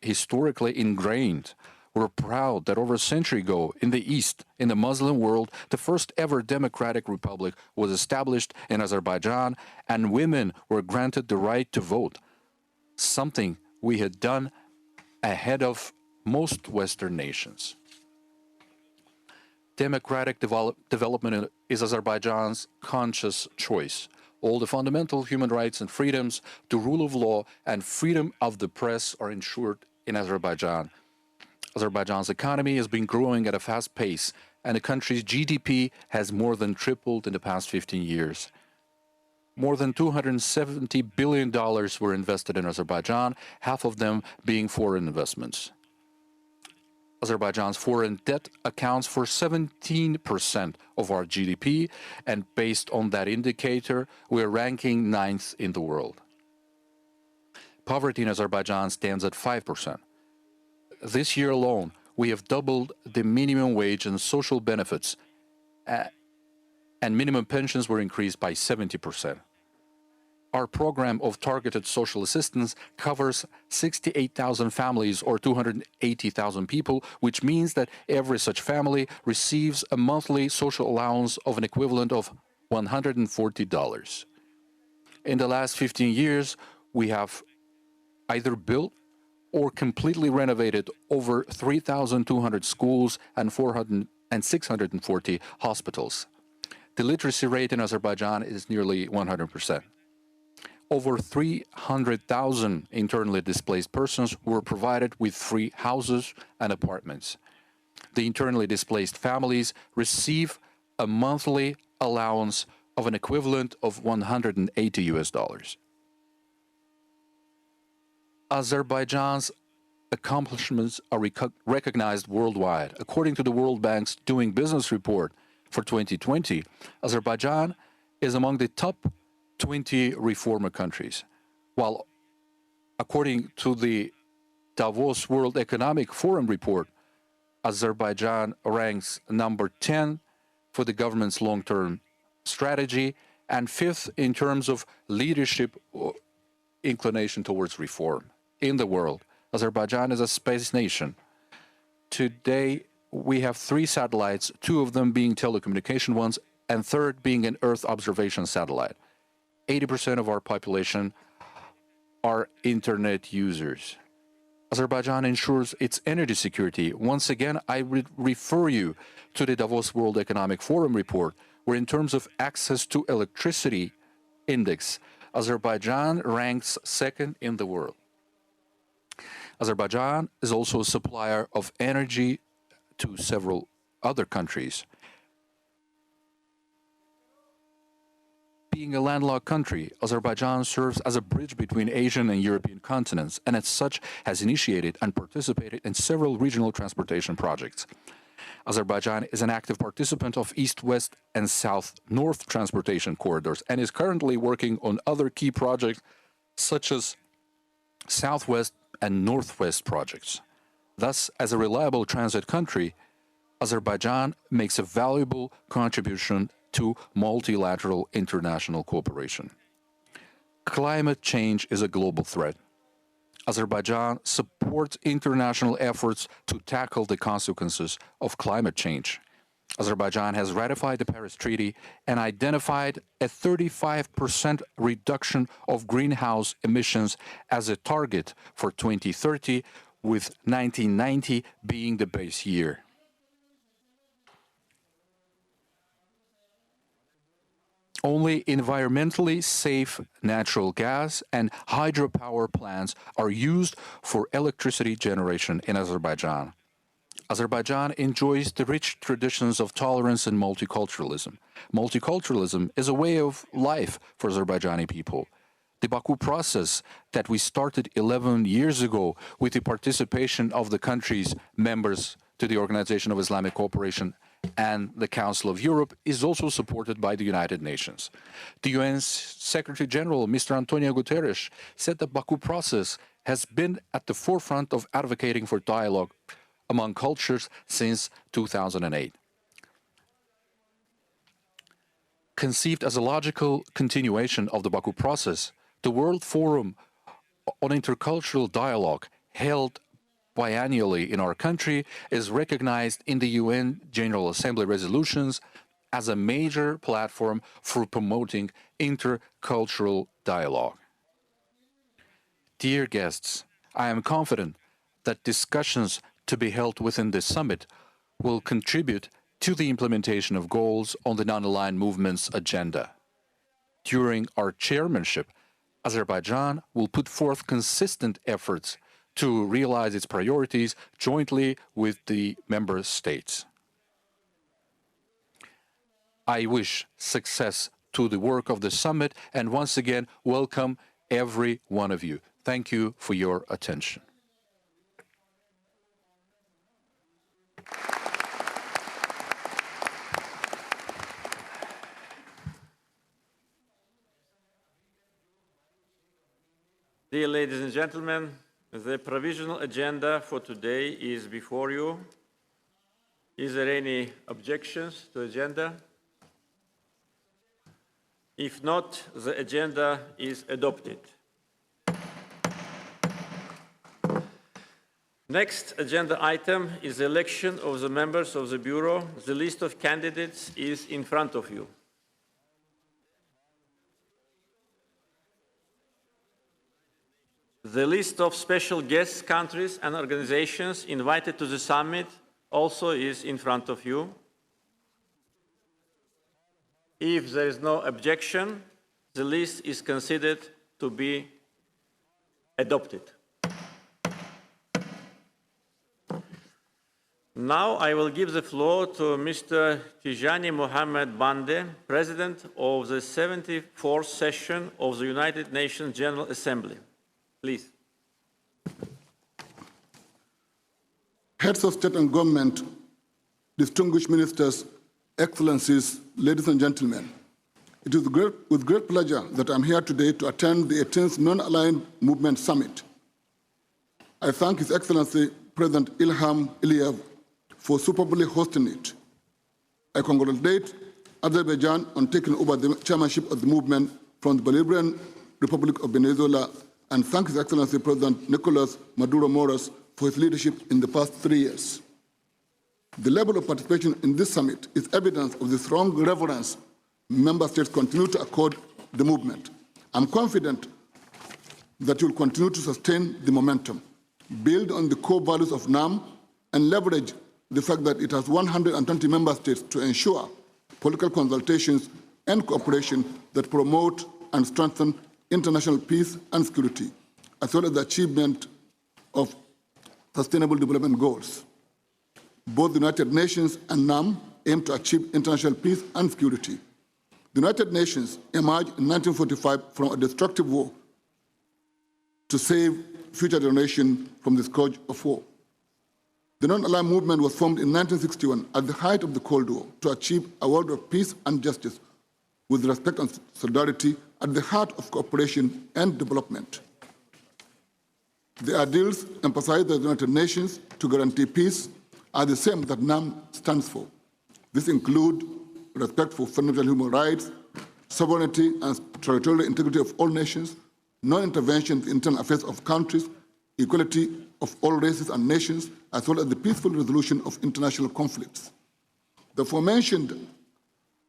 historically ingrained. We're proud that over a century ago, in the East, in the Muslim world, the first ever democratic republic was established in Azerbaijan, and women were granted the right to vote, something we had done ahead of most Western nations. Democratic development is Azerbaijan's conscious choice. All the fundamental human rights and freedoms, the rule of law, and freedom of the press are ensured in Azerbaijan. Azerbaijan's economy has been growing at a fast pace, and the country's GDP has more than tripled in the past 15 years. More than $270 billion were invested in Azerbaijan, half of them being foreign investments. Azerbaijan's foreign debt accounts for 17% of our GDP, and based on that indicator, we're ranking 9th in the world. Poverty in Azerbaijan stands at 5%. This year alone, we have doubled the minimum wage and social benefits, and minimum pensions were increased by 70%. Our program of targeted social assistance covers 68,000 families or 280,000 people, which means that every such family receives a monthly social allowance of an equivalent of $140. In the last 15 years, we have either built or completely renovated over 3,200 schools and 640 hospitals. The literacy rate in Azerbaijan is nearly 100%. Over 300,000 internally displaced persons were provided with free houses and apartments. The internally displaced families receive a monthly allowance of an equivalent of $180. Azerbaijan's accomplishments are recognized worldwide. According to the World Bank's Doing Business report for 2020, Azerbaijan is among the top 20 reformer countries, while according to the Davos World Economic Forum report, Azerbaijan ranks number 10 for the government's long-term strategy and 5th in terms of leadership inclination towards reform in the world. Azerbaijan is a space nation. Today, we have 3 satellites, 2 of them being telecommunication ones, and third being an Earth observation satellite. 80% of our population are internet users. Azerbaijan ensures its energy security. Once again, I would refer you to the Davos World Economic Forum report, where in terms of access to electricity index, Azerbaijan ranks 2nd in the world. Azerbaijan is also a supplier of energy to several other countries. Being a landlocked country, Azerbaijan serves as a bridge between Asian and European continents, and as such has initiated and participated in several regional transportation projects. Azerbaijan is an active participant of East-West and South-North transportation corridors and is currently working on other key projects such as Southwest and Northwest projects. Thus, as a reliable transit country, Azerbaijan makes a valuable contribution to multilateral international cooperation. Climate change is a global threat. Azerbaijan supports international efforts to tackle the consequences of climate change. Azerbaijan has ratified the Paris Treaty and identified a 35% reduction of greenhouse emissions as a target for 2030, with 1990 being the base year. Only environmentally safe natural gas and hydropower plants are used for electricity generation in Azerbaijan. Azerbaijan enjoys the rich traditions of tolerance and multiculturalism. Multiculturalism is a way of life for Azerbaijani people. The Baku process that we started 11 years ago with the participation of the country's members to the Organization of Islamic Cooperation and the Council of Europe is also supported by the United Nations. The UN's Secretary General, Mr. Antonio Guterres, said the Baku process has been at the forefront of advocating for dialogue among cultures since 2008. Conceived as a logical continuation of the Baku process, the World Forum on Intercultural Dialogue, held biannually in our country, is recognized in the UN General Assembly resolutions as a major platform for promoting intercultural dialogue. Dear guests, I am confident that discussions to be held within this summit will contribute to the implementation of goals on the non-aligned movement's agenda. During our chairmanship, Azerbaijan will put forth consistent efforts to realize its priorities jointly with the member states. I wish success to the work of the summit and once again welcome every one of you. Thank you for your attention. Dear ladies and gentlemen, the provisional agenda for today is before you. Is there any objections to the agenda? If not, the agenda is adopted. Next agenda item is the election of the members of the Bureau. The list of candidates is in front of you. The list of special guest countries and organizations invited to the summit also is in front of you. If there is no objection, the list is considered to be adopted. Now I will give the floor to Mr. Tijani Mohammed Bande, President of the 74th session of the United Nations General Assembly. Please. Heads of state and government, distinguished ministers, excellencies, ladies and gentlemen, it is with great pleasure that I'm here today to attend the 18th Non-Aligned Movement Summit. I thank His Excellency President Ilham Aliyev for superbly hosting it. I congratulate Azerbaijan on taking over the chairmanship of the movement from the Bolivarian Republic of Venezuela and thank His Excellency President Nicolas Maduro Moras for his leadership in the past 3 years. The level of participation in this summit is evidence of the strong reverence member states continue to accord the movement. I'm confident that you will continue to sustain the momentum, build on the core values of NAM, and leverage the fact that it has 120 member states to ensure political consultations and cooperation that promote and strengthen international peace and security, as well as the achievement of sustainable development goals. Both the United Nations and NAM aim to achieve international peace and security. The United Nations emerged in 1945 from a destructive war to save future generations from the scourge of war. The Non-Aligned Movement was formed in 1961 at the height of the Cold War to achieve a world of peace and justice with respect and solidarity at the heart of cooperation and development. The ideals emphasized by the United Nations to guarantee peace are the same that NAM stands for. This include respect for fundamental human rights, sovereignty and territorial integrity of all nations, non-intervention in the internal affairs of countries, equality of all races and nations, as well as the peaceful resolution of international conflicts. The aforementioned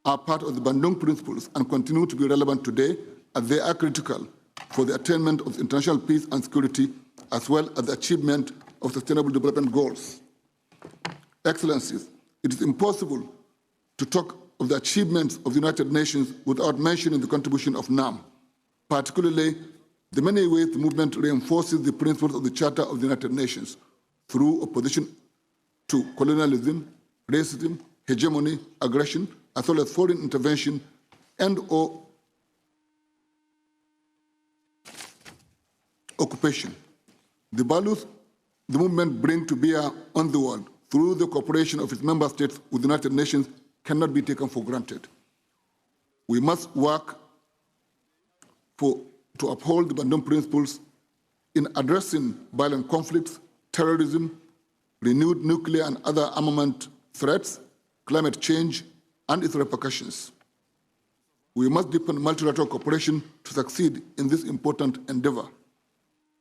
are part of the Bandung Principles and continue to be relevant today as they are critical for the attainment of international peace and security, as well as the achievement of sustainable development goals. Excellencies, it is impossible to talk of the achievements of the United Nations without mentioning the contribution of NAM, particularly the many ways the movement reinforces the principles of the Charter of the United Nations through opposition to colonialism, racism, hegemony, aggression, as well as foreign intervention and/or occupation. The values the movement brings to bear on the world through the cooperation of its member states with the United Nations cannot be taken for granted. We must work to uphold the Bandung Principles in addressing violent conflicts, terrorism, renewed nuclear and other armament threats, climate change, and its repercussions. We must deepen multilateral cooperation to succeed in this important endeavor.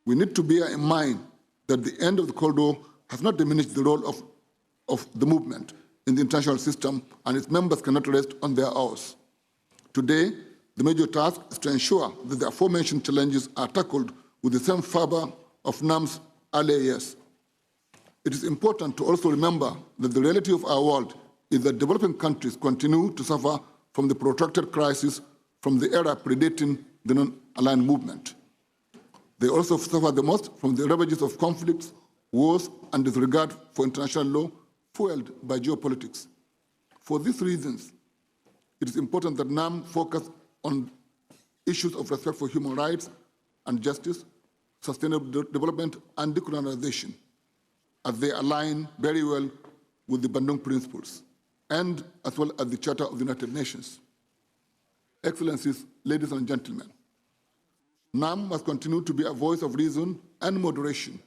We need to bear in mind that the end of the Cold War has not diminished the role of the movement in the international system, and its members cannot rest on their oars. Today, the major task is to ensure that the aforementioned challenges are tackled with the same fervor of NAM's earlier years. It is important to also remember that the reality of our world is that developing countries continue to suffer from the protracted crisis from the era predating the non-aligned movement. They also suffer the most from the ravages of conflicts, wars, and disregard for international law fueled by geopolitics. For these reasons, it is important that NAM focus on issues of respect for human rights and justice, sustainable development, and decolonization, as they align very well with the Bandung Principles, and as well as the Charter of the United Nations. Excellencies, ladies and gentlemen, NAM must continue to be a voice of reason and moderation,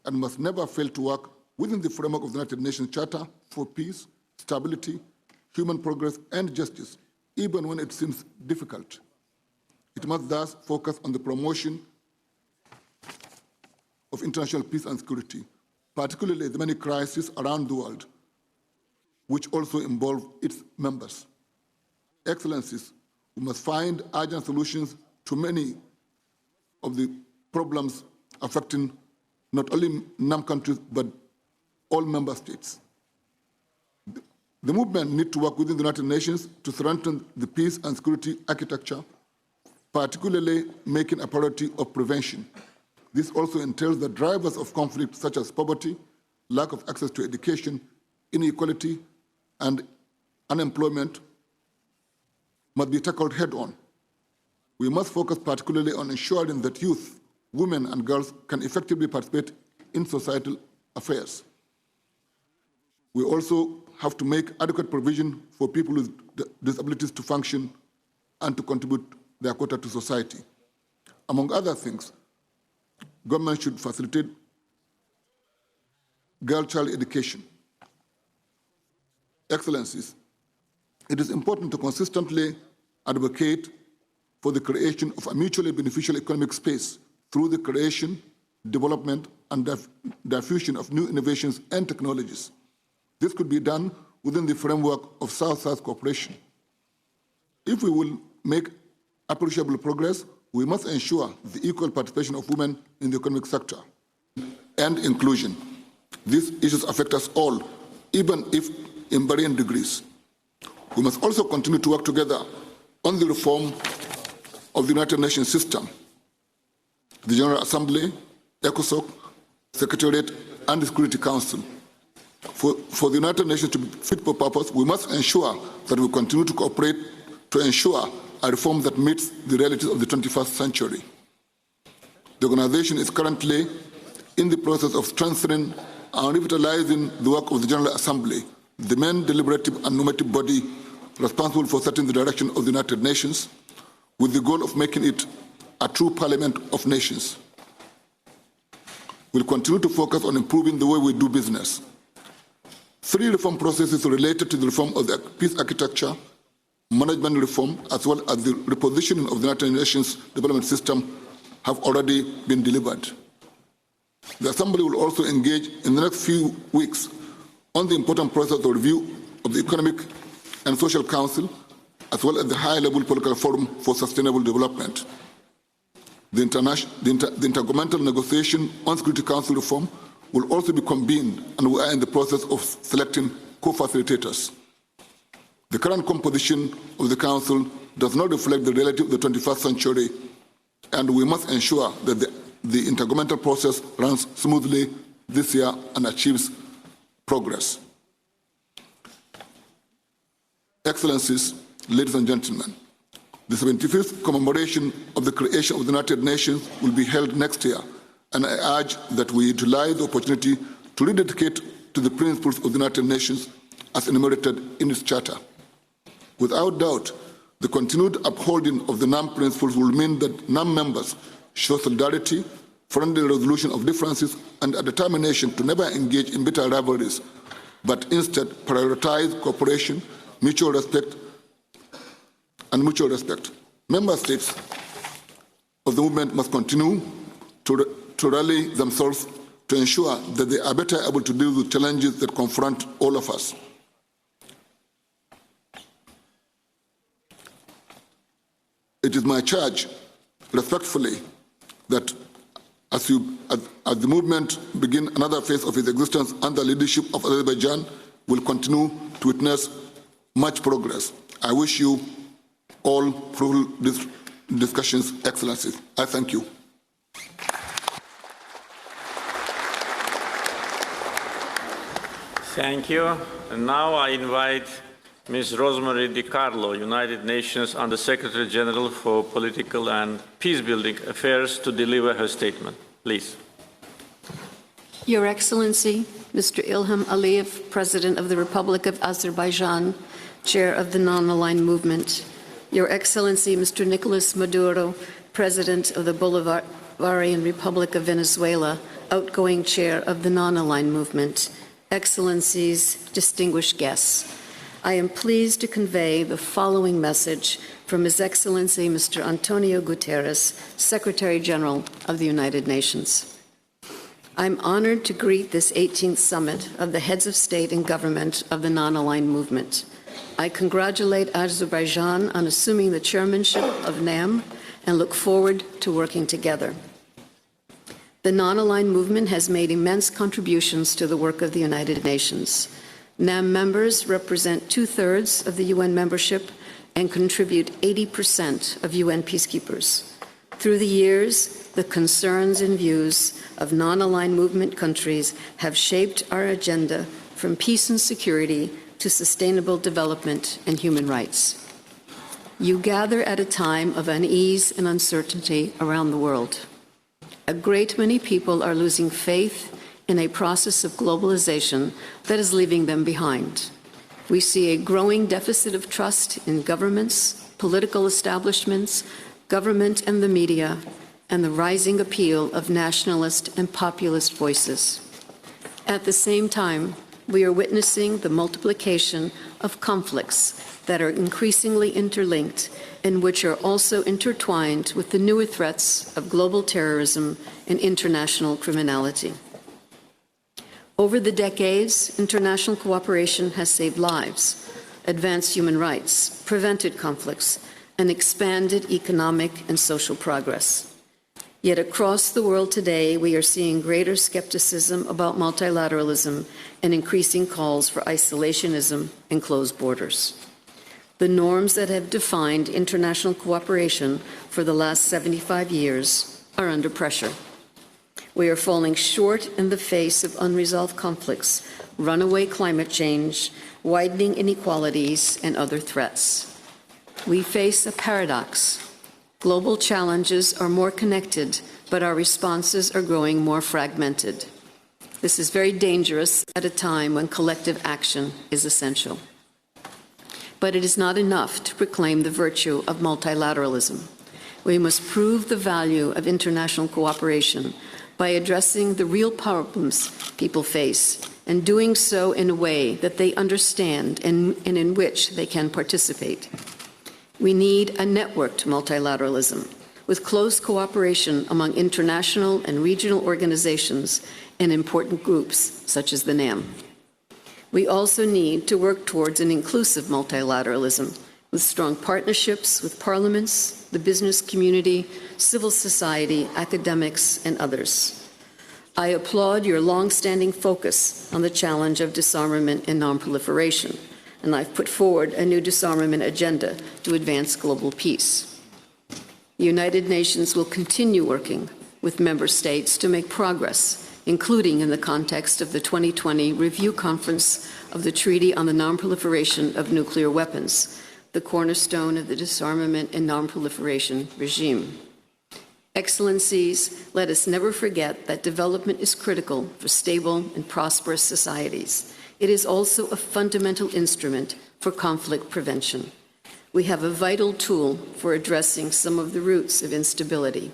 and must never fail to work within the framework of the United Nations Charter for peace, stability, human progress, and justice, even when it seems difficult. It must thus focus on the promotion of international peace and security, particularly the many crises around the world, which also involve its members. Excellencies, we must find urgent solutions to many of the problems affecting not only NAM countries, but all member states. The movement needs to work within the United Nations to strengthen the peace and security architecture, particularly making a priority of prevention. This also entails the drivers of conflict such as poverty, lack of access to education, inequality, and unemployment must be tackled head-on. We must focus particularly on ensuring that youth, women, and girls can effectively participate in societal affairs. We also have to make adequate provision for people with disabilities to function and to contribute their quota to society. Among other things, government should facilitate girl-child education. Excellencies, it is important to consistently advocate for the creation of a mutually beneficial economic space through the creation, development, and diffusion of new innovations and technologies. This could be done within the framework of South-South cooperation. If we will make appreciable progress, we must ensure the equal participation of women in the economic sector and inclusion. These issues affect us all, even if in varying degrees. We must also continue to work together on the reform of the United Nations system, the General Assembly, ECOSOC, Secretariat, and the Security Council. For the United Nations to be fit for purpose, we must ensure that we continue to cooperate to ensure a reform that meets the realities of the 21st century. The organization is currently in the process of strengthening and revitalizing the work of the General Assembly, the main deliberative and normative body responsible for setting the direction of the United Nations, with the goal of making it a true parliament of nations. We'll continue to focus on improving the way we do business. 3 reform processes related to the reform of the peace architecture, management reform, as well as the repositioning of the United Nations development system have already been delivered. The Assembly will also engage in the next few weeks on the important process of review of the Economic and Social Council, as well as the high-level political forum for sustainable development. The intergovernmental negotiation on Security Council reform will also be convened, and we are in the process of selecting co-facilitators. The current composition of the Council does not reflect the reality of the 21st century, and we must ensure that the intergovernmental process runs smoothly this year and achieves progress. Excellencies, ladies and gentlemen, the 75th commemoration of the creation of the United Nations will be held next year, and I urge that we utilize the opportunity to rededicate to the principles of the United Nations as enumerated in its charter. Without doubt, the continued upholding of the NAM principles will mean that NAM members show solidarity, friendly resolution of differences, and a determination to never engage in bitter rivalries, but instead prioritize cooperation, mutual respect, and mutual respect. Member states of the movement must continue to rally themselves to ensure that they are better able to deal with challenges that confront all of us. It is my charge, respectfully, that as the movement begins another phase of its existence under the leadership of Azerbaijan, will continue to witness much progress. I wish you all fruitful discussions, Excellencies. I thank you. Thank you. And now I invite Ms. Rosemary DiCarlo, United Nations Under-Secretary General for Political and Peacebuilding Affairs, to deliver her statement. Please. Your Excellency, Mr. Ilham Aliyev, President of the Republic of Azerbaijan, Chair of the Non-Aligned Movement. Your Excellency, Mr. Nicolas Maduro, President of the Bolivarian Republic of Venezuela, outgoing Chair of the Non-Aligned Movement. Excellencies, distinguished guests, I am pleased to convey the following message from His Excellency Mr. Antonio Guterres, Secretary General of the United Nations. I'm honored to greet this 18th summit of the heads of state and government of the Non-Aligned Movement. I congratulate Azerbaijan on assuming the chairmanship of NAM and look forward to working together. The Non-Aligned Movement has made immense contributions to the work of the United Nations. NAM members represent 2/3 of the UN membership and contribute 80% of UN peacekeepers. Through the years, the concerns and views of non-aligned movement countries have shaped our agenda from peace and security to sustainable development and human rights. You gather at a time of unease and uncertainty around the world. A great many people are losing faith in a process of globalization that is leaving them behind. We see a growing deficit of trust in governments, political establishments, government and the media, and the rising appeal of nationalist and populist voices. At the same time, we are witnessing the multiplication of conflicts that are increasingly interlinked and which are also intertwined with the newer threats of global terrorism and international criminality. Over the decades, international cooperation has saved lives, advanced human rights, prevented conflicts, and expanded economic and social progress. Yet across the world today, we are seeing greater skepticism about multilateralism and increasing calls for isolationism and closed borders. The norms that have defined international cooperation for the last 75 years are under pressure. We are falling short in the face of unresolved conflicts, runaway climate change, widening inequalities, and other threats. We face a paradox. Global challenges are more connected, but our responses are growing more fragmented. This is very dangerous at a time when collective action is essential. But it is not enough to proclaim the virtue of multilateralism. We must prove the value of international cooperation by addressing the real problems people face and doing so in a way that they understand and in which they can participate. We need a networked multilateralism with close cooperation among international and regional organizations and important groups such as the NAM. We also need to work towards an inclusive multilateralism with strong partnerships with parliaments, the business community, civil society, academics, and others. I applaud your long-standing focus on the challenge of disarmament and non-proliferation, and I've put forward a new disarmament agenda to advance global peace. The United Nations will continue working with member states to make progress, including in the context of the 2020 Review Conference of the Treaty on the Non-Proliferation of Nuclear Weapons, the cornerstone of the disarmament and non-proliferation regime. Excellencies, let us never forget that development is critical for stable and prosperous societies. It is also a fundamental instrument for conflict prevention. We have a vital tool for addressing some of the roots of instability.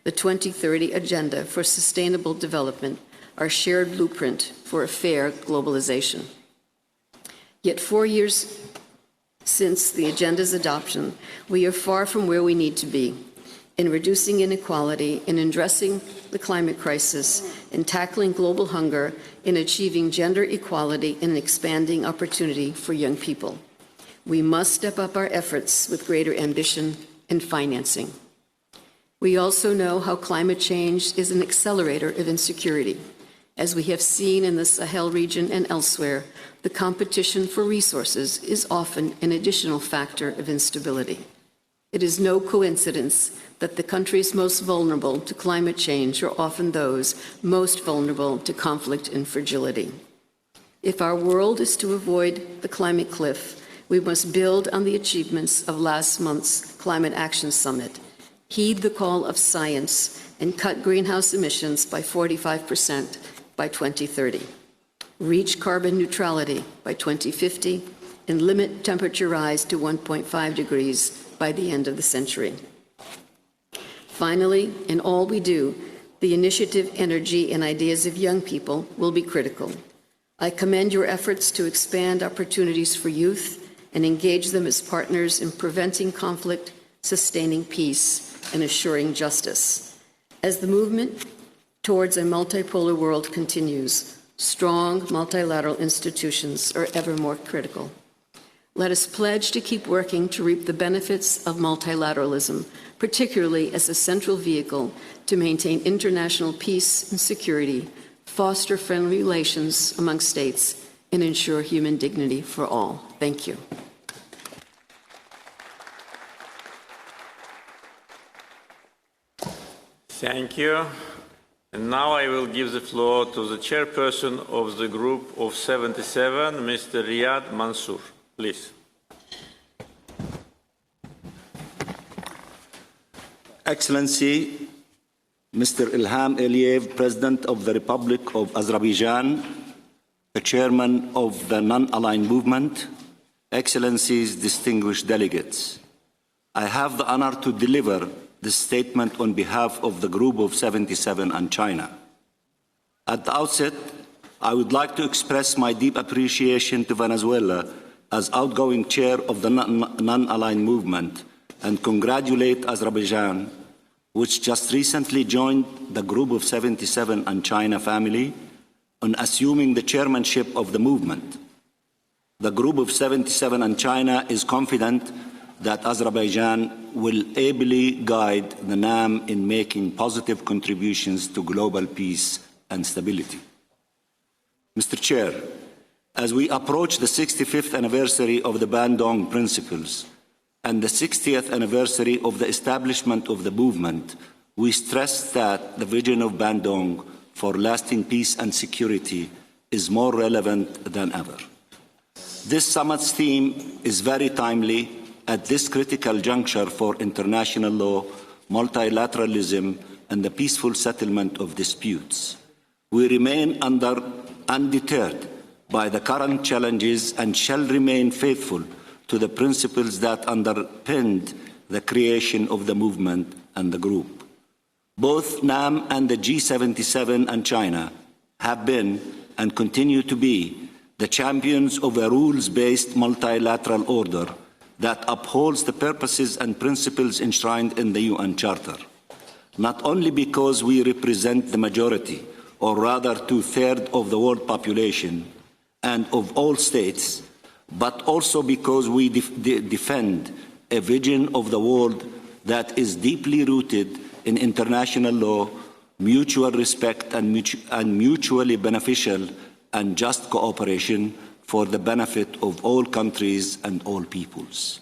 The 2030 Agenda for Sustainable Development, our shared blueprint for a fair globalization. Yet 4 years since the agenda's adoption, we are far from where we need to be in reducing inequality, in addressing the climate crisis, in tackling global hunger, in achieving gender equality, and expanding opportunity for young people. We must step up our efforts with greater ambition and financing. We also know how climate change is an accelerator of insecurity. As we have seen in the Sahel region and elsewhere, the competition for resources is often an additional factor of instability. It is no coincidence that the countries most vulnerable to climate change are often those most vulnerable to conflict and fragility. If our world is to avoid the climate cliff, we must build on the achievements of last month's Climate Action Summit, heed the call of science, and cut greenhouse emissions by 45% by 2030, reach carbon neutrality by 2050, and limit temperature rise to 1.5 degrees by the end of the century. Finally, in all we do, the initiative, energy, and ideas of young people will be critical. I commend your efforts to expand opportunities for youth and engage them as partners in preventing conflict, sustaining peace, and assuring justice. As the movement towards a multipolar world continues, strong multilateral institutions are ever more critical. Let us pledge to keep working to reap the benefits of multilateralism, particularly as a central vehicle to maintain international peace and security, foster friendly relations among states, and ensure human dignity for all. Thank you. Thank you. And now I will give the floor to the chairperson of the group of 77, Mr. Riyad Mansour. Please. Excellency, Mr. Ilham Aliyev, President of the Republic of Azerbaijan, the Chairman of the Non-Aligned Movement, Excellencies, distinguished delegates, I have the honor to deliver this statement on behalf of the Group of 77 and China. At the outset, I would like to express my deep appreciation to Venezuela as outgoing chair of the Non-Aligned Movement and congratulate Azerbaijan, which just recently joined the Group of 77 and China family, on assuming the chairmanship of the movement. The Group of 77 and China is confident that Azerbaijan will ably guide the NAM in making positive contributions to global peace and stability. Mr. Chair, as we approach the 65th anniversary of the Bandung Principles and the 60th anniversary of the establishment of the movement, we stress that the vision of Bandung for lasting peace and security is more relevant than ever. This summit's theme is very timely at this critical juncture for international law, multilateralism, and the peaceful settlement of disputes. We remain undeterred by the current challenges and shall remain faithful to the principles that underpinned the creation of the movement and the group. Both NAM and the G77 and China have been and continue to be the champions of a rules-based multilateral order that upholds the purposes and principles enshrined in the UN Charter, not only because we represent the majority, or rather two-thirds of the world population and of all states, but also because we defend a vision of the world that is deeply rooted in international law, mutual respect, and mutually beneficial and just cooperation for the benefit of all countries and all peoples.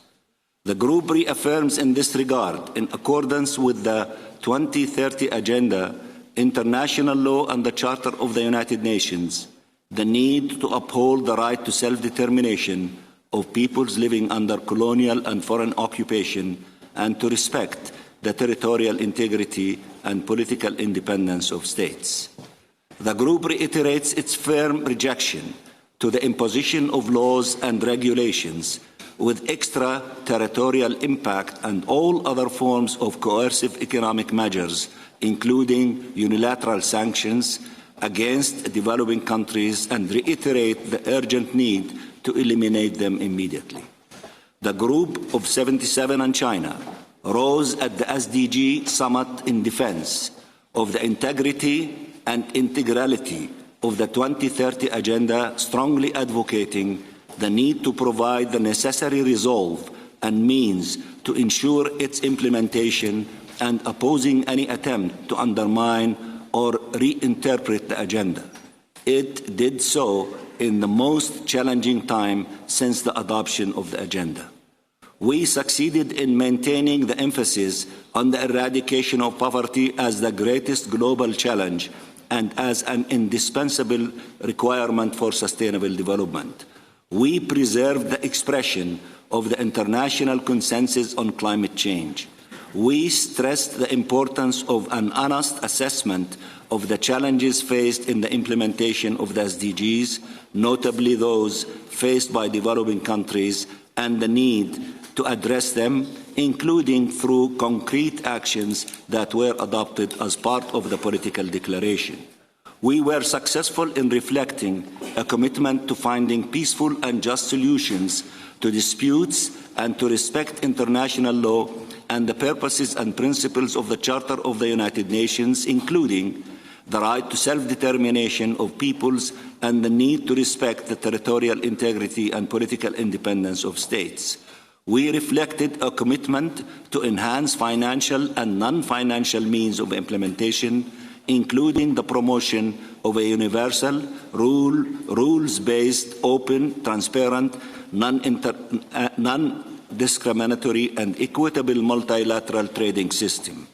The group reaffirms in this regard, in accordance with the 2030 Agenda, international law and the Charter of the United Nations, the need to uphold the right to self-determination of peoples living under colonial and foreign occupation and to respect the territorial integrity and political independence of states. The group reiterates its firm rejection to the imposition of laws and regulations with extraterritorial impact and all other forms of coercive economic measures, including unilateral sanctions against developing countries, and reiterate the urgent need to eliminate them immediately. The Group of 77 and China rose at the SDG Summit in defense of the integrity and integrality of the 2030 Agenda, strongly advocating the need to provide the necessary resolve and means to ensure its implementation and opposing any attempt to undermine or reinterpret the agenda. It did so in the most challenging time since the adoption of the agenda. We succeeded in maintaining the emphasis on the eradication of poverty as the greatest global challenge and as an indispensable requirement for sustainable development. We preserved the expression of the international consensus on climate change. We stressed the importance of an honest assessment of the challenges faced in the implementation of the SDGs, notably those faced by developing countries, and the need to address them, including through concrete actions that were adopted as part of the political declaration. We were successful in reflecting a commitment to finding peaceful and just solutions to disputes and to respect international law and the purposes and principles of the Charter of the United Nations, including the right to self-determination of peoples and the need to respect the territorial integrity and political independence of states. We reflected a commitment to enhance financial and non-financial means of implementation, including the promotion of a universal, rules-based, open, transparent, non-discriminatory and equitable multilateral trading system.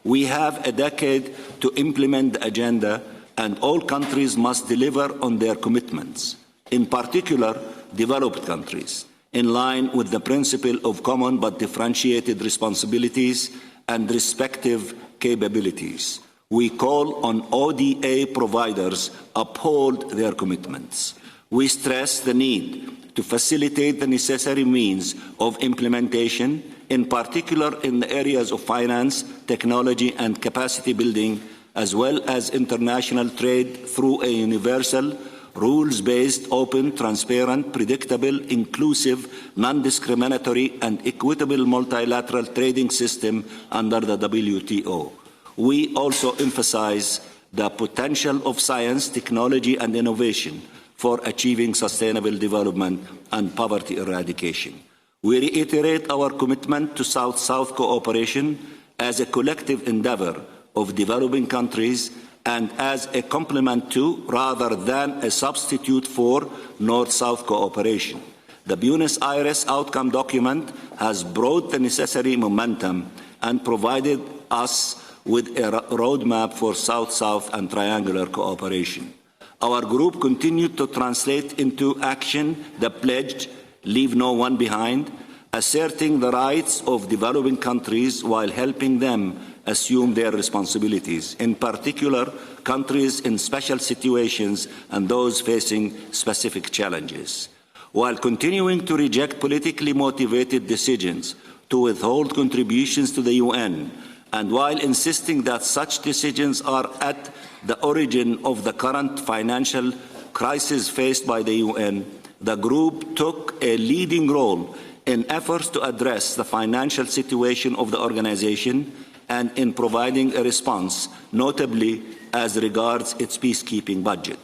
We have a decade to implement the agenda, and all countries must deliver on their commitments, in particular developed countries, in line with the principle of common but differentiated responsibilities and respective capabilities. We call on ODA providers uphold their commitments. We stress the need to facilitate the necessary means of implementation, in particular in the areas of finance, technology and capacity building, as well as international trade through a universal, rules-based, open, transparent, predictable, inclusive, non-discriminatory and equitable multilateral trading system under the WTO. We also emphasize the potential of science, technology and innovation for achieving sustainable development and poverty eradication. We reiterate our commitment to South-South cooperation as a collective endeavor of developing countries and as a complement to, rather than a substitute for, North-South cooperation. The Buenos Aires outcome document has brought the necessary momentum and provided us with a roadmap for South-South and triangular cooperation. Our group continued to translate into action the pledge, leave no one behind, asserting the rights of developing countries while helping them assume their responsibilities, in particular countries in special situations and those facing specific challenges. While continuing to reject politically motivated decisions to withhold contributions to the UN, and while insisting that such decisions are at the origin of the current financial crisis faced by the UN, the group took a leading role in efforts to address the financial situation of the organization and in providing a response, notably as regards its peacekeeping budget.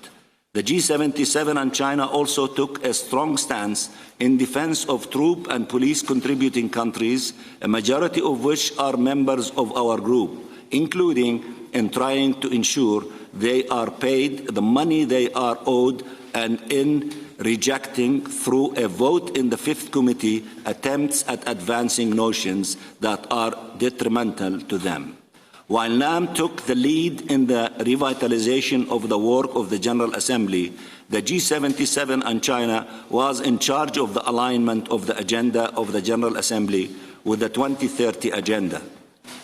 The G77 and China also took a strong stance in defense of troop and police contributing countries, a majority of which are members of our group, including in trying to ensure they are paid the money they are owed and in rejecting through a vote in the Fifth Committee attempts at advancing notions that are detrimental to them. While NAM took the lead in the revitalization of the work of the General Assembly, the G77 and China was in charge of the alignment of the agenda of the General Assembly with the 2030 agenda,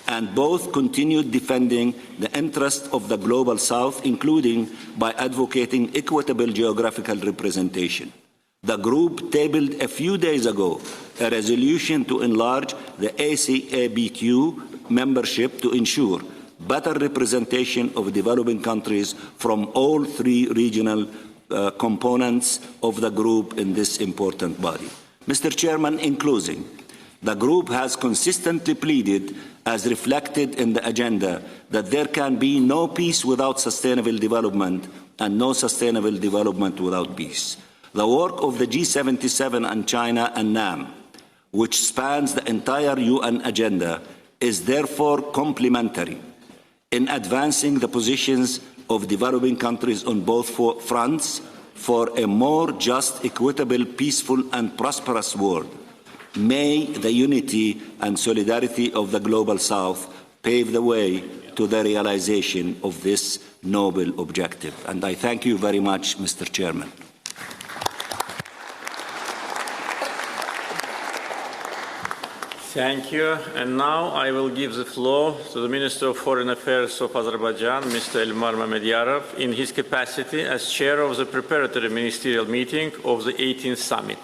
and both continued defending the interests of the Global South, including by advocating equitable geographical representation. The group tabled a few days ago a resolution to enlarge the ACABQ membership to ensure better representation of developing countries from all three regional components of the group in this important body. Mr. Chairman, in closing, the group has consistently pleaded, as reflected in the agenda, that there can be no peace without sustainable development and no sustainable development without peace. The work of the G77 and China and NAM, which spans the entire UN agenda, is therefore complementary in advancing the positions of developing countries on both fronts for a more just, equitable, peaceful, and prosperous world. May the unity and solidarity of the Global South pave the way to the realization of this noble objective. And I thank you very much, Mr. Chairman. Thank you. And now I will give the floor to the Minister of Foreign Affairs of Azerbaijan, Mr. Ilmar Mamediyarov, in his capacity as chair of the preparatory ministerial meeting of the 18th summit.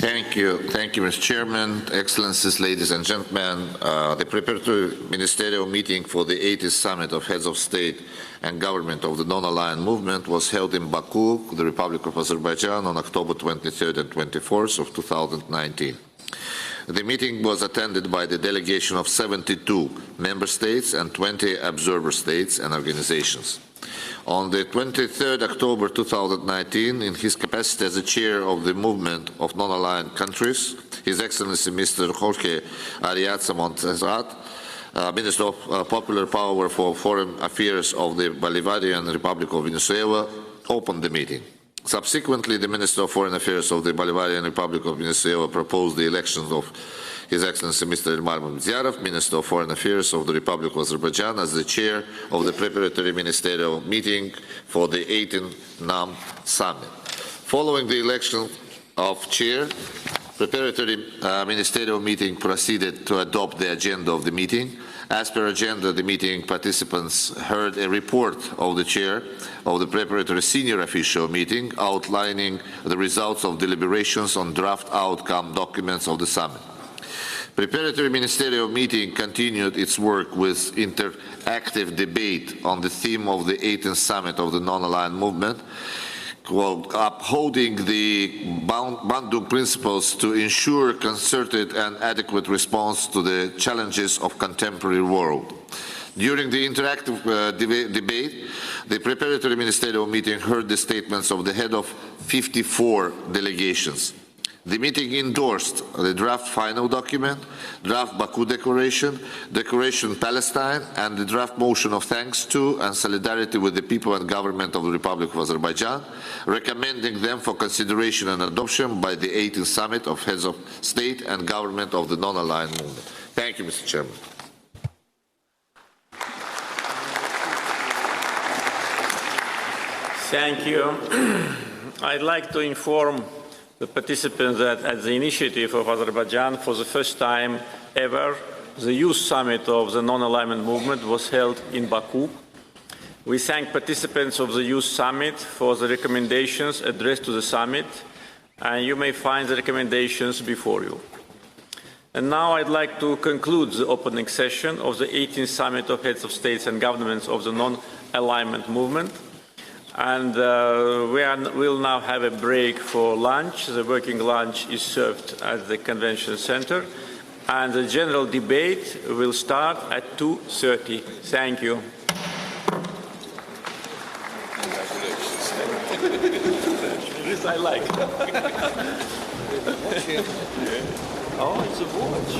Thank you, Mr. Chairman, Excellencies, ladies and gentlemen. The preparatory ministerial meeting for the 80th Summit of Heads of State and Government of the Non-Aligned Movement was held in Baku, the Republic of Azerbaijan, on October 23rd and 24th of 2019. The meeting was attended by the delegation of 72 member states and 20 observer states and organizations. On the 23rd October 2019, in his capacity as the chair of the movement of non-aligned countries, His Excellency Mr. Jorge Ariaza Montserrat, Minister of Popular Power for Foreign Affairs of the Bolivarian Republic of Venezuela, opened the meeting. Subsequently, the Minister of Foreign Affairs of the Bolivarian Republic of Venezuela proposed the elections of His Excellency Mr. Ilmar Mamediyarov, Minister of Foreign Affairs of the Republic of Azerbaijan, as the chair of the preparatory ministerial meeting for the 18th NAM Summit. Following the election of chair, preparatory ministerial meeting proceeded to adopt the agenda of the meeting. As per agenda, the meeting participants heard a report of the chair of the preparatory senior official meeting outlining the results of deliberations on draft outcome documents of the summit. Preparatory ministerial meeting continued its work with interactive debate on the theme of the 18th Summit of the Non-Aligned Movement, upholding the Bandung principles to ensure concerted and adequate response to the challenges of contemporary world. During the interactive debate, the preparatory ministerial meeting heard the statements of the head of 54 delegations. The meeting endorsed the draft final document, draft Baku Declaration, Declaration Palestine, and the draft motion of thanks to and solidarity with the people and government of the Republic of Azerbaijan, recommending them for consideration and adoption by the 18th Summit of Heads of State and Government of the Non-Aligned Movement. Thank you, Mr. Chairman. Thank you. I'd like to inform the participants that at the initiative of Azerbaijan, for the first time ever, the Youth Summit of the Non-Alignment Movement was held in Baku. We thank participants of the Youth Summit for the recommendations addressed to the summit, and you may find the recommendations before you. And now I'd like to conclude the opening session of the 18th Summit of Heads of States and Governments of the Non-Alignment Movement. And we'll now have a break for lunch. The working lunch is served at the convention center. And the general debate will start at 2:30. Thank you. This I like. Oh, it's a watch.